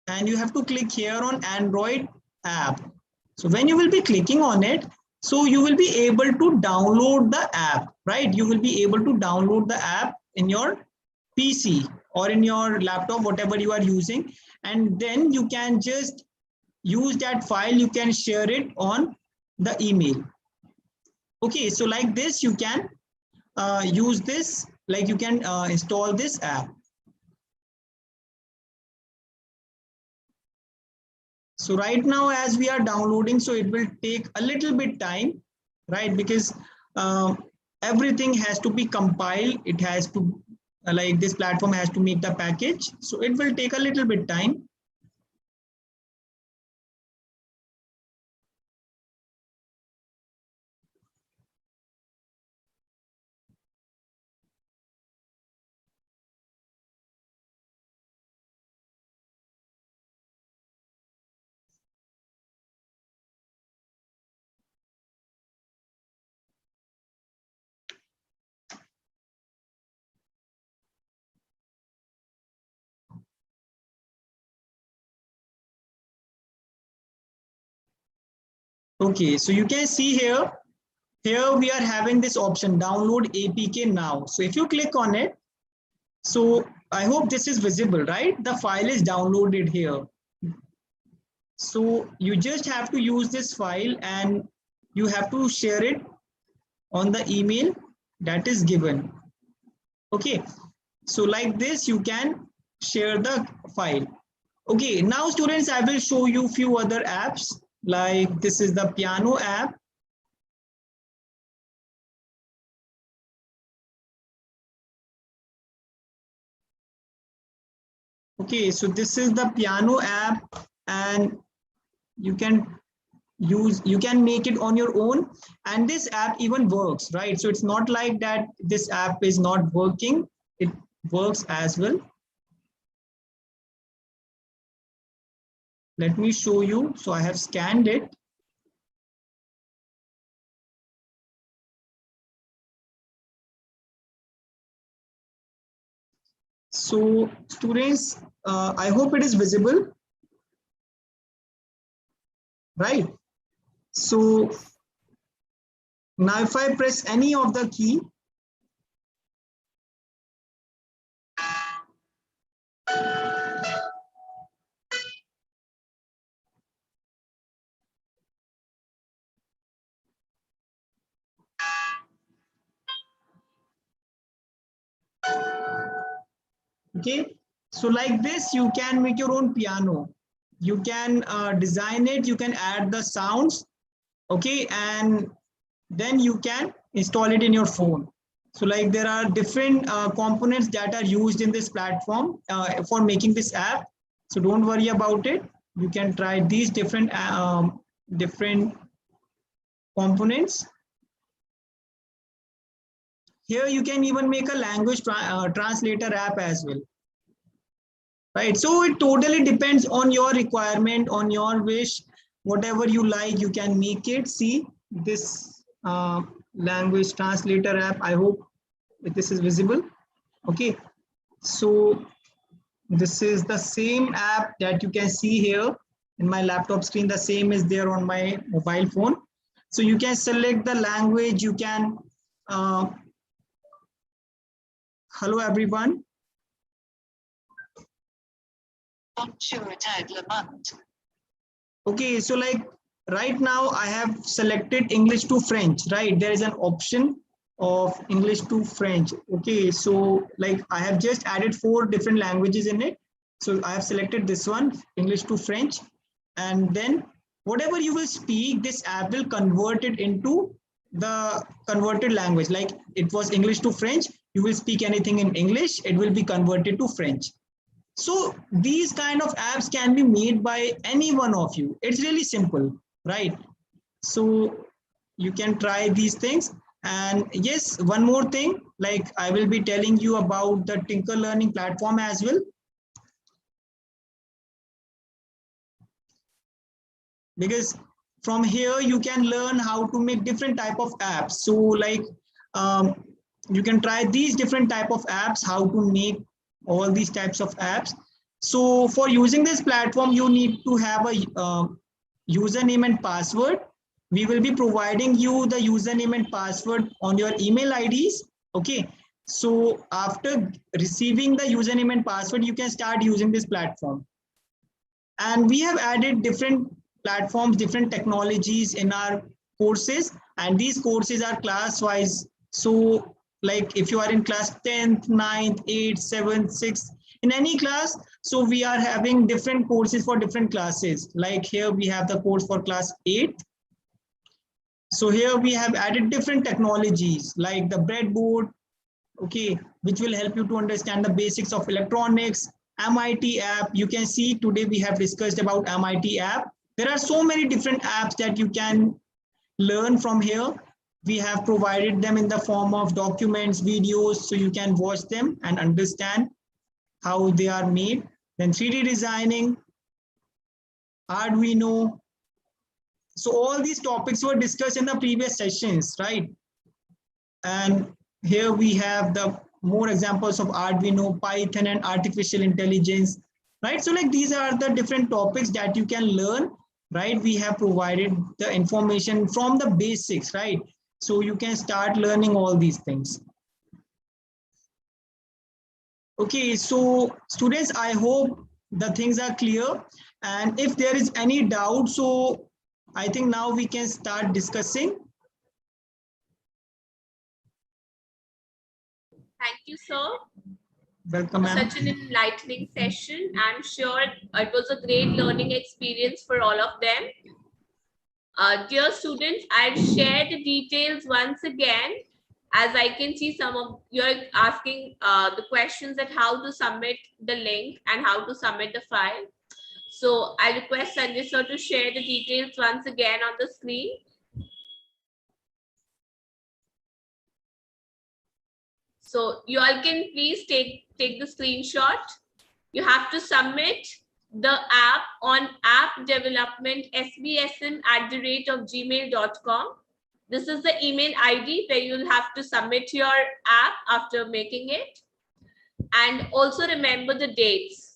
Speaker 3: and you have to click here on Android app. So when you will be clicking on it, so you will be able to download the app, right? You will be able to download the app in your PC or in your laptop, whatever you are using. And then you can just use that file. You can share it on the email. Okay, so like this, you can use this, like you can install this app. So right now, as we are downloading, so it will take a little bit time, right? Because everything has to be compiled. It has to, like this platform has to make the package. So it will take a little bit time. Okay, so you can see here, we are having this option, download APK now. So if you click on it, so I hope this is visible, right? The file is downloaded here. So you just have to use this file and you have to share it on the email that is given. Okay, so like this, you can share the file. Okay, now students, I will show you few other apps. Like this is the piano app. Okay, so this is the piano app and you can you can make it on your own, and this app even works, right? So it's not like that this app is not working, it works as well. Let me show you. So I have scanned it. So students, I hope it is visible, right? So now if I press any of the key, okay, so like this you can make your own piano, you can design it, you can add the sounds, okay, and then you can install it in your phone. So like there are different components that are used in this platform for making this app, so don't worry about it. You can try these different components. Here you can even make a language translator app as well, right? So it totally depends on your requirement, on your wish, whatever you like, you can make it. See this language translator app, I hope this is visible. Okay, so this is the same app that you can see here in my laptop screen, the same is there on my mobile phone. So you can select the language, you can hello everyone. Okay, so like right now I have selected English to French, right? There is an option of English to French. Okay, so like I have just added 4 different languages in it. So I have selected this one, English to French, and then whatever you will speak, this app will convert it into the converted language. Like it was English to French, you will speak anything in English, it will be converted to French. So these kind of apps can be made by any one of you. It's really simple, right? So you can try these things. And yes, one more thing, like I will be telling you about the Tinker Learning platform as well. Because from here you can learn how to make different type of apps. So like you can try these different type of apps, how to make all these types of apps. So for using this platform, you need to have a username and password. We will be providing you the username and password on your email IDs. Okay. So after receiving the username and password, you can start using this platform. And we have added different platforms, different technologies in our courses, and these courses are class wise. So like if you are in class 10th, 9th, 8th, 7th, 6th, in any class, so we are having different courses for different classes. Like here we have the course for class 8th. So here we have added different technologies like the breadboard, okay, which will help you to understand the basics of electronics. MIT app, you can see today we have discussed about MIT app. There are so many different apps that you can learn from here. We have provided them in the form of documents, videos, so you can watch them and understand how they are made. Then 3D designing, Arduino. So all these topics were discussed in the previous sessions, right? And here we have the more examples of Arduino, Python, and artificial intelligence, right? So like these are the different topics that you can learn, right? We have provided the information from the basics, right? So you can start learning all these things. Okay, so students, I hope the things are clear. And if there is any doubt, so I think now we can start discussing.
Speaker 1: Thank you, sir.
Speaker 3: Welcome,
Speaker 1: For
Speaker 3: ma'am.
Speaker 1: such an enlightening session. I'm sure it was a great learning experience for all of them. Dear students, I'll share the details once again. As I can see, some of you are asking the questions that how to submit the link and how to submit the file. So I request Sanjay sir to share the details once again on the screen. So you all can please take the screenshot. You have to submit the app on appdevelopmentsbsm@gmail.com. This is the email ID where you'll have to submit your app after making it. And also remember the dates.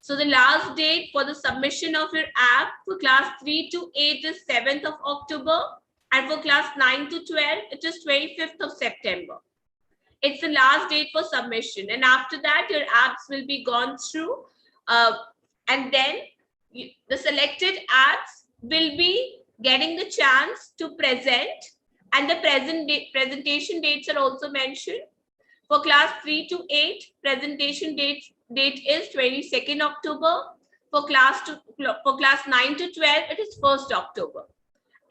Speaker 1: So the last date for the submission of your app for class 3 to 8 is 7th of October. And for class 9 to 12, it is 25th of September. It's the last date for submission. And after that, your apps will be gone through. And then the selected apps will be getting the chance to present. And the presentation dates are also mentioned. For class 3 to 8, presentation date is 22nd October. For class 9 to 12, it is 1st October.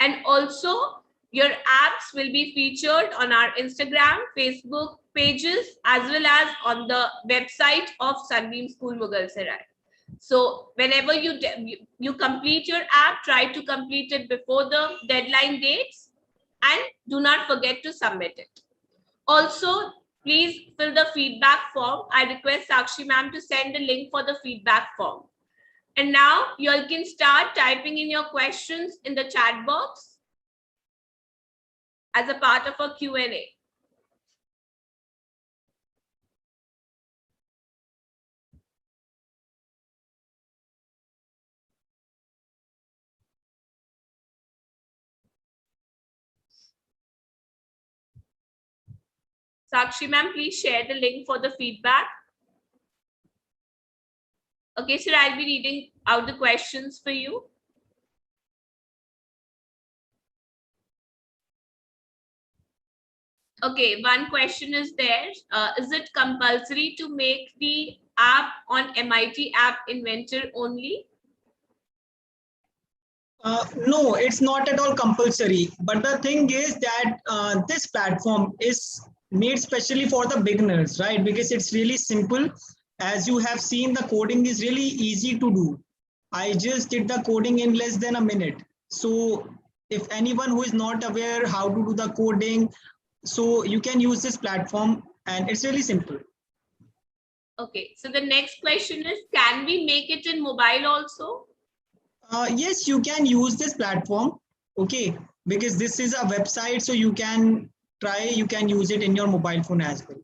Speaker 1: And also, your apps will be featured on our Instagram, Facebook pages, as well as on the website of Sunbeam School Mughalsarai. So whenever you complete your app, try to complete it before the deadline dates and do not forget to submit it. Also, please fill the feedback form. I request Sakshi ma'am to send the link for the feedback form. And now you all can start typing in your questions in the chat box as a part of a Q&A. Sakshi ma'am, please share the link for the feedback. Okay, so I'll be reading out the questions for you. Okay, one question is there. Is it compulsory to make the app on MIT App Inventor only?
Speaker 3: No, it's not at all compulsory. But the thing is that this platform is made specially for the beginners, right? Because it's really simple. As you have seen, the coding is really easy to do. I just did the coding in less than a minute. So if anyone who is not aware how to do the coding, so you can use this platform and it's really simple.
Speaker 1: Okay, so the next question is, can we make it in mobile also?
Speaker 3: Yes, you can use this platform, okay, because this is a website, so you can use it in your mobile phone as well.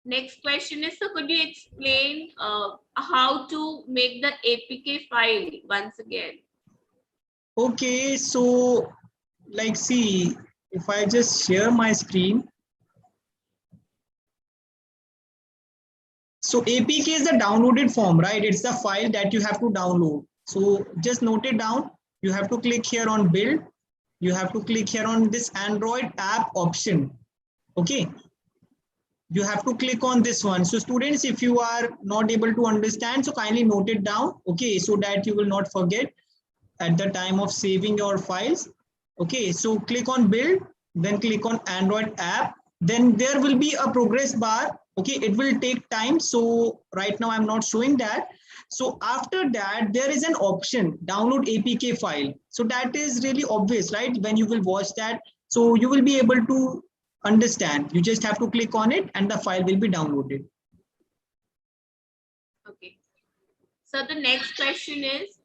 Speaker 1: Next question is, so could you explain how to make the APK file once again?
Speaker 3: Okay, so like see, if I just share my screen. So APK is the downloaded form, right? It's the file that you have to download. So just note it down. You have to click here on build. You have to click here on this Android app option. Okay. You have to click on this one. So students, if you are not able to understand, so kindly note it down. Okay. So that you will not forget at the time of saving your files. Okay. So click on build, then click on Android app. Then there will be a progress bar. Okay, it will take time. So right now I'm not showing that. So after that, there is an option, download APK file. So that is really obvious, right? When you will watch that, so you will be able to understand. You just have to click on it and the file will be downloaded.
Speaker 1: Okay. So the next question is,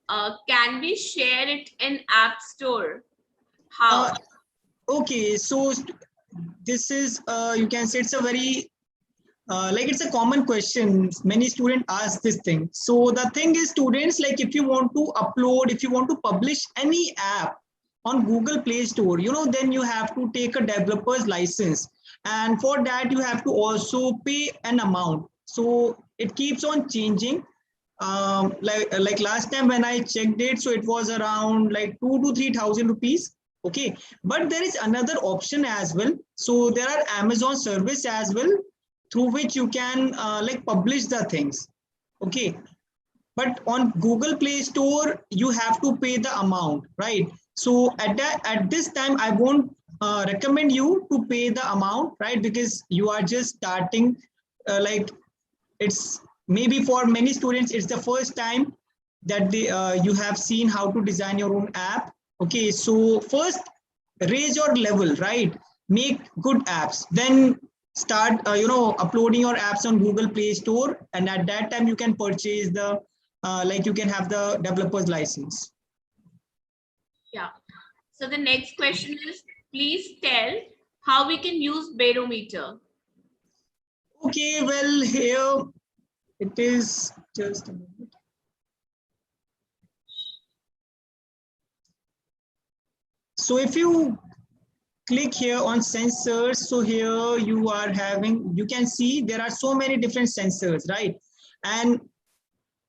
Speaker 1: can we share it in App Store? How?
Speaker 3: Okay, so this is, you can say it's a very, like it's a common question. Many students ask this thing. So the thing is, students, like if you want to upload, if you want to publish any app on Google Play Store, you know, then you have to take a developer's license. And for that, you have to also pay an amount. So it keeps on changing. Like last time when I checked it, so it was around like 2,000 to 3,000 rupees. Okay, but there is another option as well. So there are Amazon service as well, through which you can like publish the things. Okay, but on Google Play Store you have to pay the amount, right? So at this time I won't recommend you to pay the amount, right? Because you are just starting, like it's maybe for many students it's the first time that you have seen how to design your own app. Okay, so first raise your level, right? Make good apps, then start uploading your apps on Google Play Store, and at that time you can purchase the you can have the developer's license.
Speaker 1: Yeah. So the next question is, please tell how we can use barometer.
Speaker 3: Okay, well, here it is, just a moment. So if you click here on sensors, so here you are having, you can see there are so many different sensors, right? And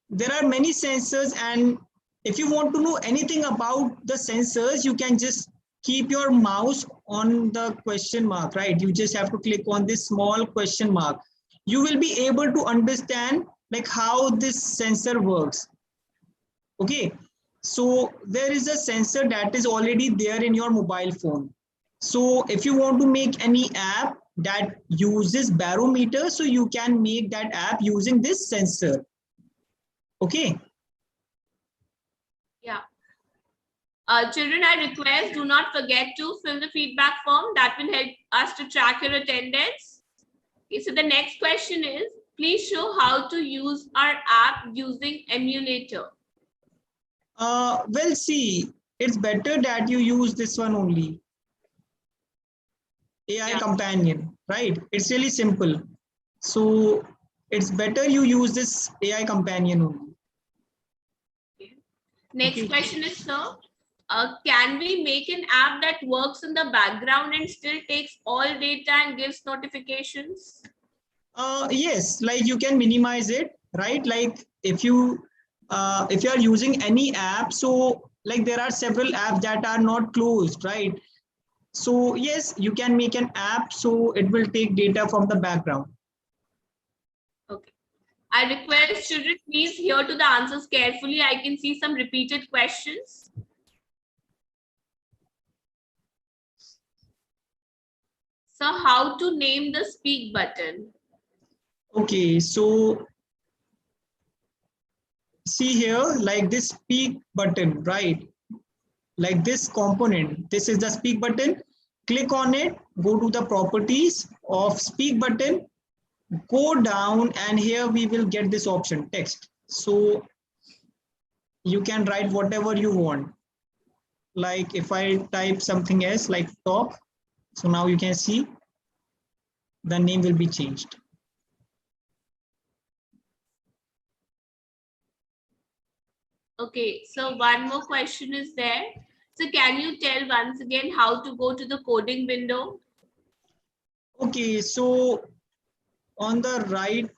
Speaker 3: there are many sensors, and if you want to know anything about the sensors, you can just keep your mouse on the question mark, right? You just have to click on this small question mark. You will be able to understand like how this sensor works. Okay, so there is a sensor that is already there in your mobile phone. So if you want to make any app that uses barometer, so you can make that app using this sensor. Okay.
Speaker 1: Yeah. Children, I request, do not forget to fill the feedback form. That will help us to track your attendance. Okay, so the next question is, please show how to use our app using emulator.
Speaker 3: Well, see, it's better that you use this one only. AI companion, right? It's really simple. So it's better you use this AI companion only.
Speaker 1: Okay. Next question is, sir, can we make an app that works in the background and still takes all data and gives notifications?
Speaker 3: Yes, like you can minimize it, right? Like if you are using any app, so like there are several apps that are not closed, right? So yes, you can make an app so it will take data from the background.
Speaker 1: Okay. I request children, please hear to the answers carefully. I can see some repeated questions. So how to name the speak button?
Speaker 3: Okay, so see here, like this speak button, right? Like this component, this is the speak button. Click on it, go to the properties of speak button, go down, and here we will get this option text. So you can write whatever you want. Like if I type something else like talk, so now you can see the name will be changed.
Speaker 1: Okay, so one more question is there. So can you tell once again how to go to the coding window?
Speaker 3: Okay, so on the right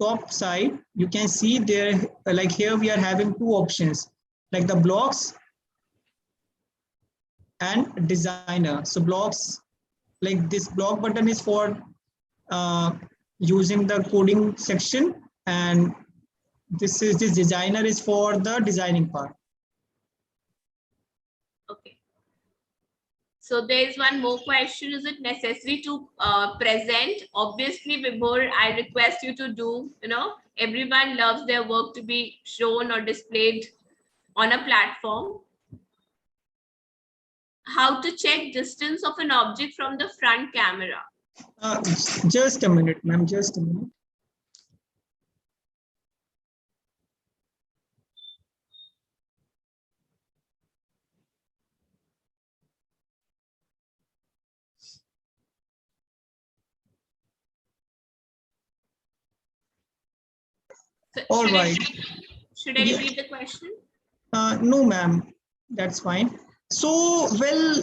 Speaker 3: top side, you can see there, like here we are having two options, like the blocks and designer. So blocks, like this block button is for using the coding section, and this designer is for the designing part.
Speaker 1: Okay. So there is one more question. Is it necessary to present? Obviously, Vibhor, I request you to do, everyone loves their work to be shown or displayed on a platform. How to check distance of an object from the front camera?
Speaker 3: Just a minute, ma'am, just a minute.
Speaker 1: So
Speaker 3: All right.
Speaker 1: Should I repeat the question?
Speaker 3: No, ma'am, that's fine. So, well,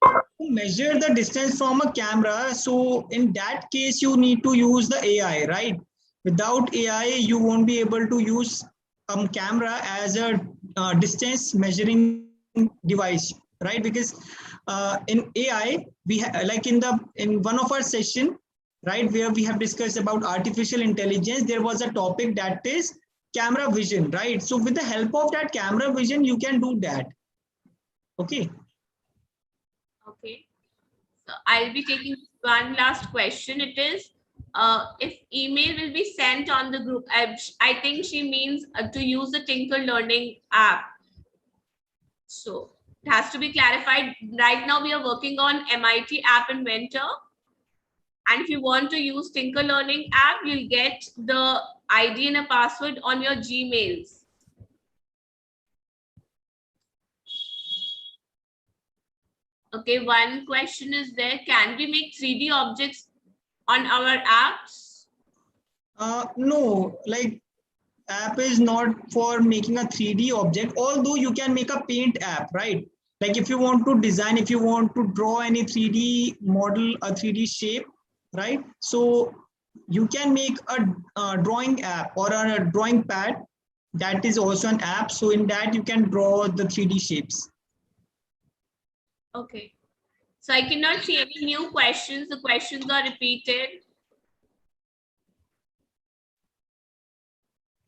Speaker 3: to measure the distance from a camera, so in that case, you need to use the AI, right? Without AI, you won't be able to use camera as a distance measuring device, right? Because in AI, we like in one of our session, right, where we have discussed about artificial intelligence, there was a topic that is camera vision, right? So with the help of that camera vision, you can do that. Okay.
Speaker 1: Okay. So I'll be taking one last question. It is, if email will be sent on the group. I think she means to use the Tinker Learning app. So it has to be clarified. Right now we are working on MIT App Inventor. And if you want to use Tinker Learning app, you'll get the ID and a password on your Gmails. Okay, one question is there. Can we make 3D objects on our apps?
Speaker 3: No, like app is not for making a 3D object, although you can make a paint app, right? Like if you want to design, if you want to draw any 3D model, a 3D shape, right? So you can make a drawing app or a drawing pad. That is also an app. So in that you can draw the 3D shapes.
Speaker 1: Okay. So I cannot see any new questions. The questions are repeated.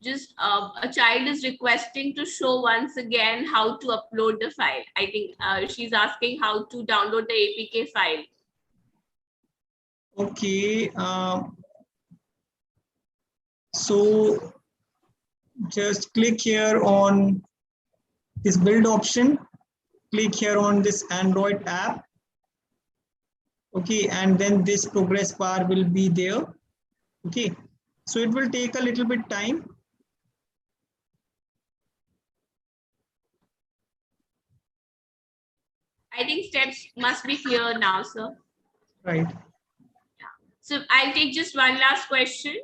Speaker 1: Just a child is requesting to show once again how to upload the file. I think she's asking how to download the APK file.
Speaker 3: Okay. So just click here on this build option. Click here on this Android app. Okay, and then this progress bar will be there. Okay, so it will take a little bit time.
Speaker 1: I think steps must be clear now, sir.
Speaker 3: Right.
Speaker 1: So I'll take just one last question.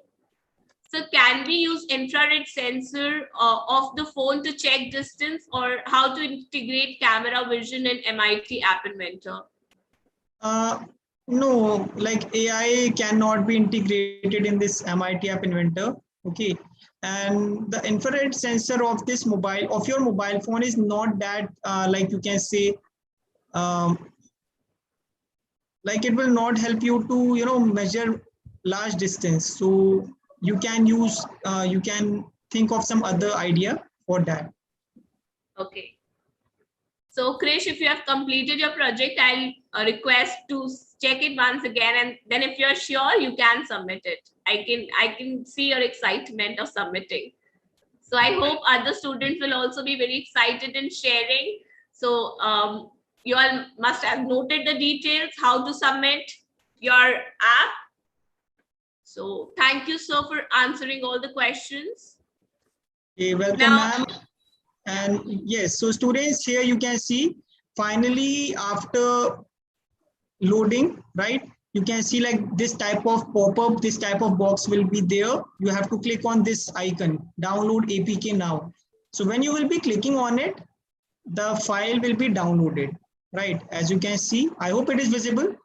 Speaker 1: So can we use infrared sensor of the phone to check distance, or how to integrate camera vision in MIT App Inventor?
Speaker 3: No, like AI cannot be integrated in this MIT App Inventor. Okay, and the infrared sensor of this your mobile phone is not that like you can say like it will not help you to measure large distance. So you can use you can think of some other idea for that.
Speaker 1: Okay. So Krish, if you have completed your project, I'll request to check it once again, and then if you're sure, you can submit it. I can see your excitement of submitting. So I hope other students will also be very excited in sharing. So you all must have noted the details, how to submit your app. So thank you, sir, for answering all the questions.
Speaker 3: Okay, welcome,
Speaker 1: Now,
Speaker 3: ma'am. And yes, so students, here you can see finally after loading, right? You can see like this type of pop-up, this type of box will be there. You have to click on this icon, download APK now. So when you will be clicking on it, the file will be downloaded, right? As you can see, I hope it is visible.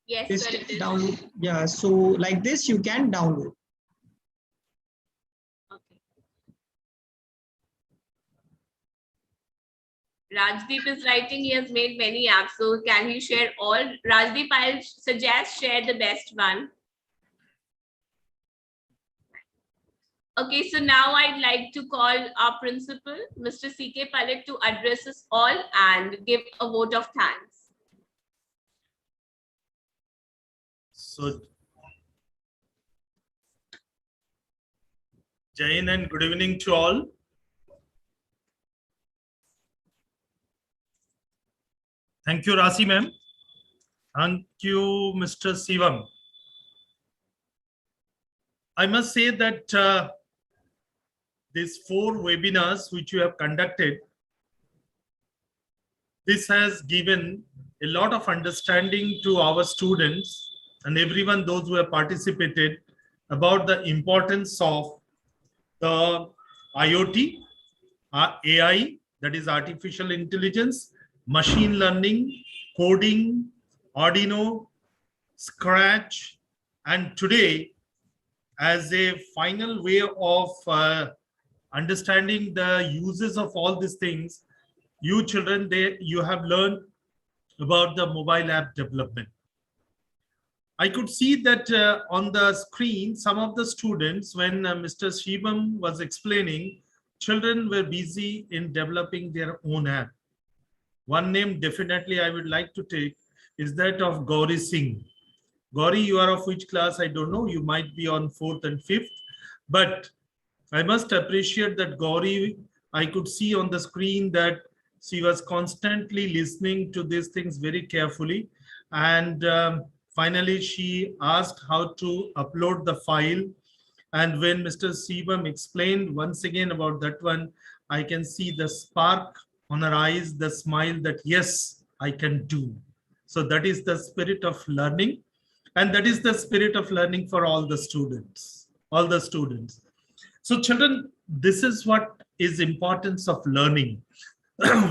Speaker 1: yes,
Speaker 3: This
Speaker 1: sir, it is.
Speaker 3: download, yeah. So like this, you can download.
Speaker 1: Okay. Rajdeep is writing, he has made many apps. So can he share all? Rajdeep, I'll suggest share the best one. Okay, so now I'd like to call our principal, Mr. C.K. Palit, to address us all and give a vote of thanks.
Speaker 5: So, Jain and good evening to all. Thank you, Rasi ma'am. Thank you, Mr. Sivam. I must say that these 4 webinars which you have conducted, this has given a lot of understanding to our students and everyone, those who have participated, about the importance of the IoT, AI, that is artificial intelligence, machine learning, coding, Arduino, Scratch, and today, as a final way of understanding the uses of all these things, you children, you have learned about the mobile app development. I could see that on the screen, some of the students, when Mr. Shivam was explaining, children were busy in developing their own app. One name definitely I would like to take is that of Gauri Singh. Gauri, you are of which class? I don't know. You might be on 4th and 5th. But I must appreciate that Gauri, I could see on the screen that she was constantly listening to these things very carefully. And finally, she asked how to upload the file. And when Mr. Shivam explained once again about that one, I can see the spark on her eyes, the smile that, yes, I can do. So that is the spirit of learning. And that is the spirit of learning for all the students, So children, this is what is importance of learning.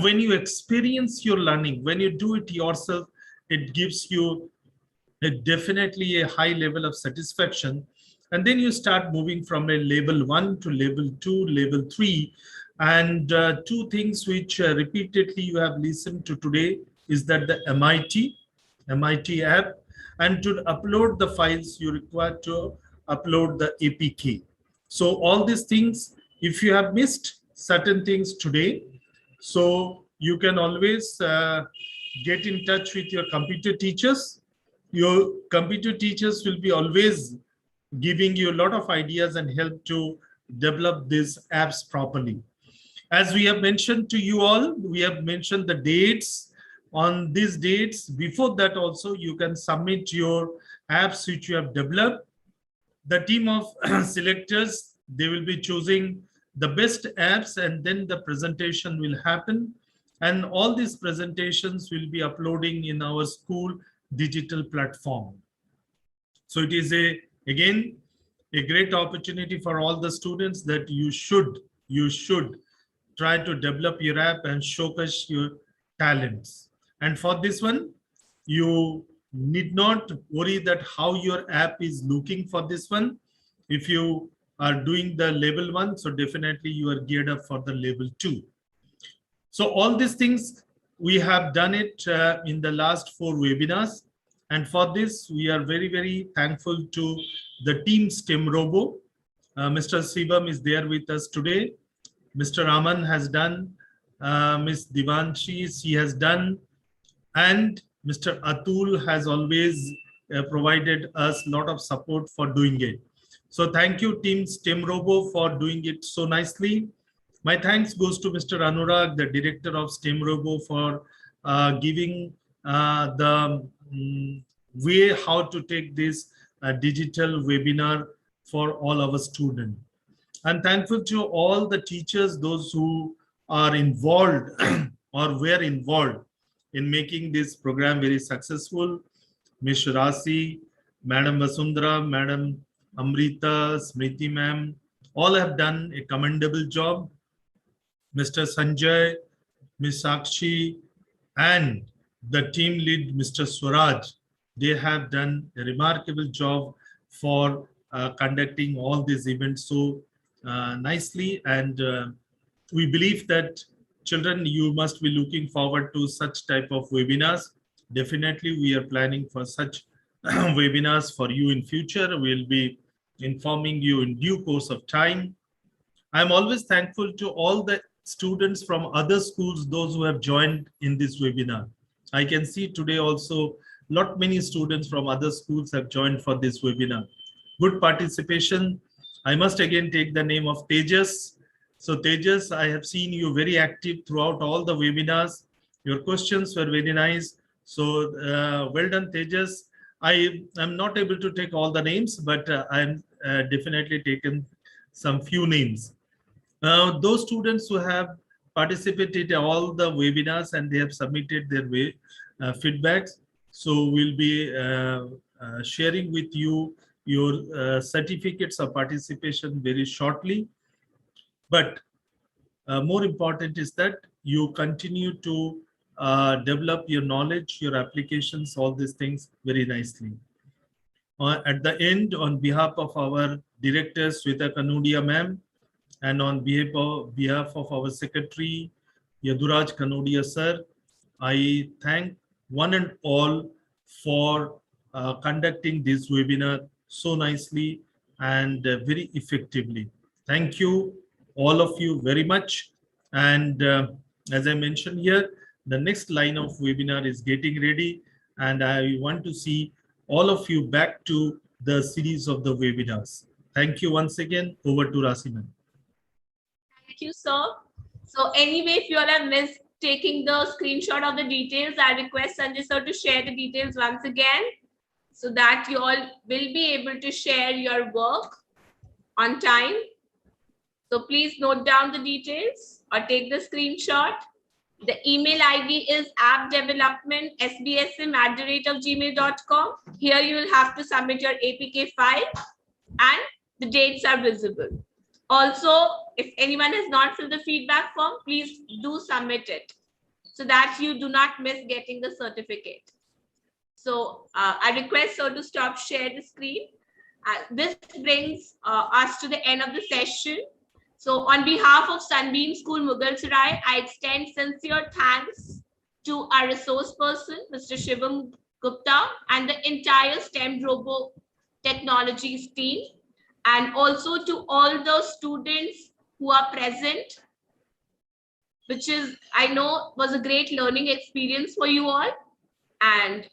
Speaker 5: When you experience your learning, when you do it yourself, it gives you definitely a high level of satisfaction. And then you start moving from a level 1 to level 2, level 3. And two things which repeatedly you have listened to today is that the MIT app, and to upload the files, you require to upload the APK. So all these things, if you have missed certain things today, so you can always get in touch with your computer teachers. Your computer teachers will be always giving you a lot of ideas and help to develop these apps properly. As we have mentioned to you all, we have mentioned the dates. On these dates, before that also, you can submit your apps which you have developed. The team of selectors, they will be choosing the best apps, and then the presentation will happen. And all these presentations will be uploading in our school digital platform. So it is again a great opportunity for all the students that you should try to develop your app and showcase your talents. And for this one, you need not worry that how your app is looking for this one. If you are doing the level 1, so definitely you are geared up for the level 2. So all these things, we have done it in the last 4 webinars. And for this, we are very, very thankful to the team STEM Robo. Mr. Shivam is there with us today. Mr. Raman has done, Ms. Divanshi, she has done, and Mr. Atul has always provided us a lot of support for doing it. So thank you, team STEM Robo, for doing it so nicely. My thanks goes to Mr. Anurag, the director of STEM Robo, for giving the way how to take this digital webinar for all our students. I'm thankful to all the teachers, those who are involved or were involved in making this program very successful. Ms. Rasi, Madam Vasundhara, Madam Amrita, Smriti ma'am, all have done a commendable job. Mr. Sanjay, Ms. Sakshi, and the team lead, Mr. Swaraj, they have done a remarkable job for conducting all these events so nicely. And we believe that children, you must be looking forward to such type of webinars. Definitely, we are planning for such webinars for you in future. We'll be informing you in due course of time. I'm always thankful to all the students from other schools, those who have joined in this webinar. I can see today also many students from other schools have joined for this webinar. Good participation. I must again take the name of Tejas. So Tejas, I have seen you very active throughout all the webinars. Your questions were very nice. So well done, Tejas. I am not able to take all the names, but I'm definitely taken some few names. Those students who have participated in all the webinars and they have submitted their feedbacks. So we'll be sharing with you your certificates of participation very shortly. But more important is that you continue to develop your knowledge, your applications, all these things very nicely. At the end, on behalf of our director, Sweta Kanudia ma'am, and on behalf of our secretary, Yaduraj Kanudia sir, I thank one and all for conducting this webinar so nicely and very effectively. Thank you, all of you, very much. And as I mentioned here, the next line of webinar is getting ready, and I want to see all of you back to the series of the webinars. Thank you once again. Over to Rasiman.
Speaker 1: Thank you, sir. So anyway, if you all have missed taking the screenshot of the details, I request Sanjay sir to share the details once again so that you all will be able to share your work on time. So please note down the details or take the screenshot. The email ID is appdevelopmentsbsm@gmail.com. Here you will have to submit your APK file and the dates are visible. Also, if anyone has not filled the feedback form, please do submit it so that you do not miss getting the certificate. So I request sir to stop share the screen. This brings us to the end of the session. So on behalf of Sunbeam School Mughalsarai, I extend sincere thanks to our resource person, Mr. Shivam Gupta, and the entire STEM Robo Technologies team, and also to all the students who are present, which is, I know, was a great learning experience for you all. And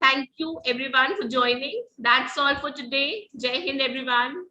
Speaker 1: thank you everyone for joining. That's all for today. Jai Hind, everyone.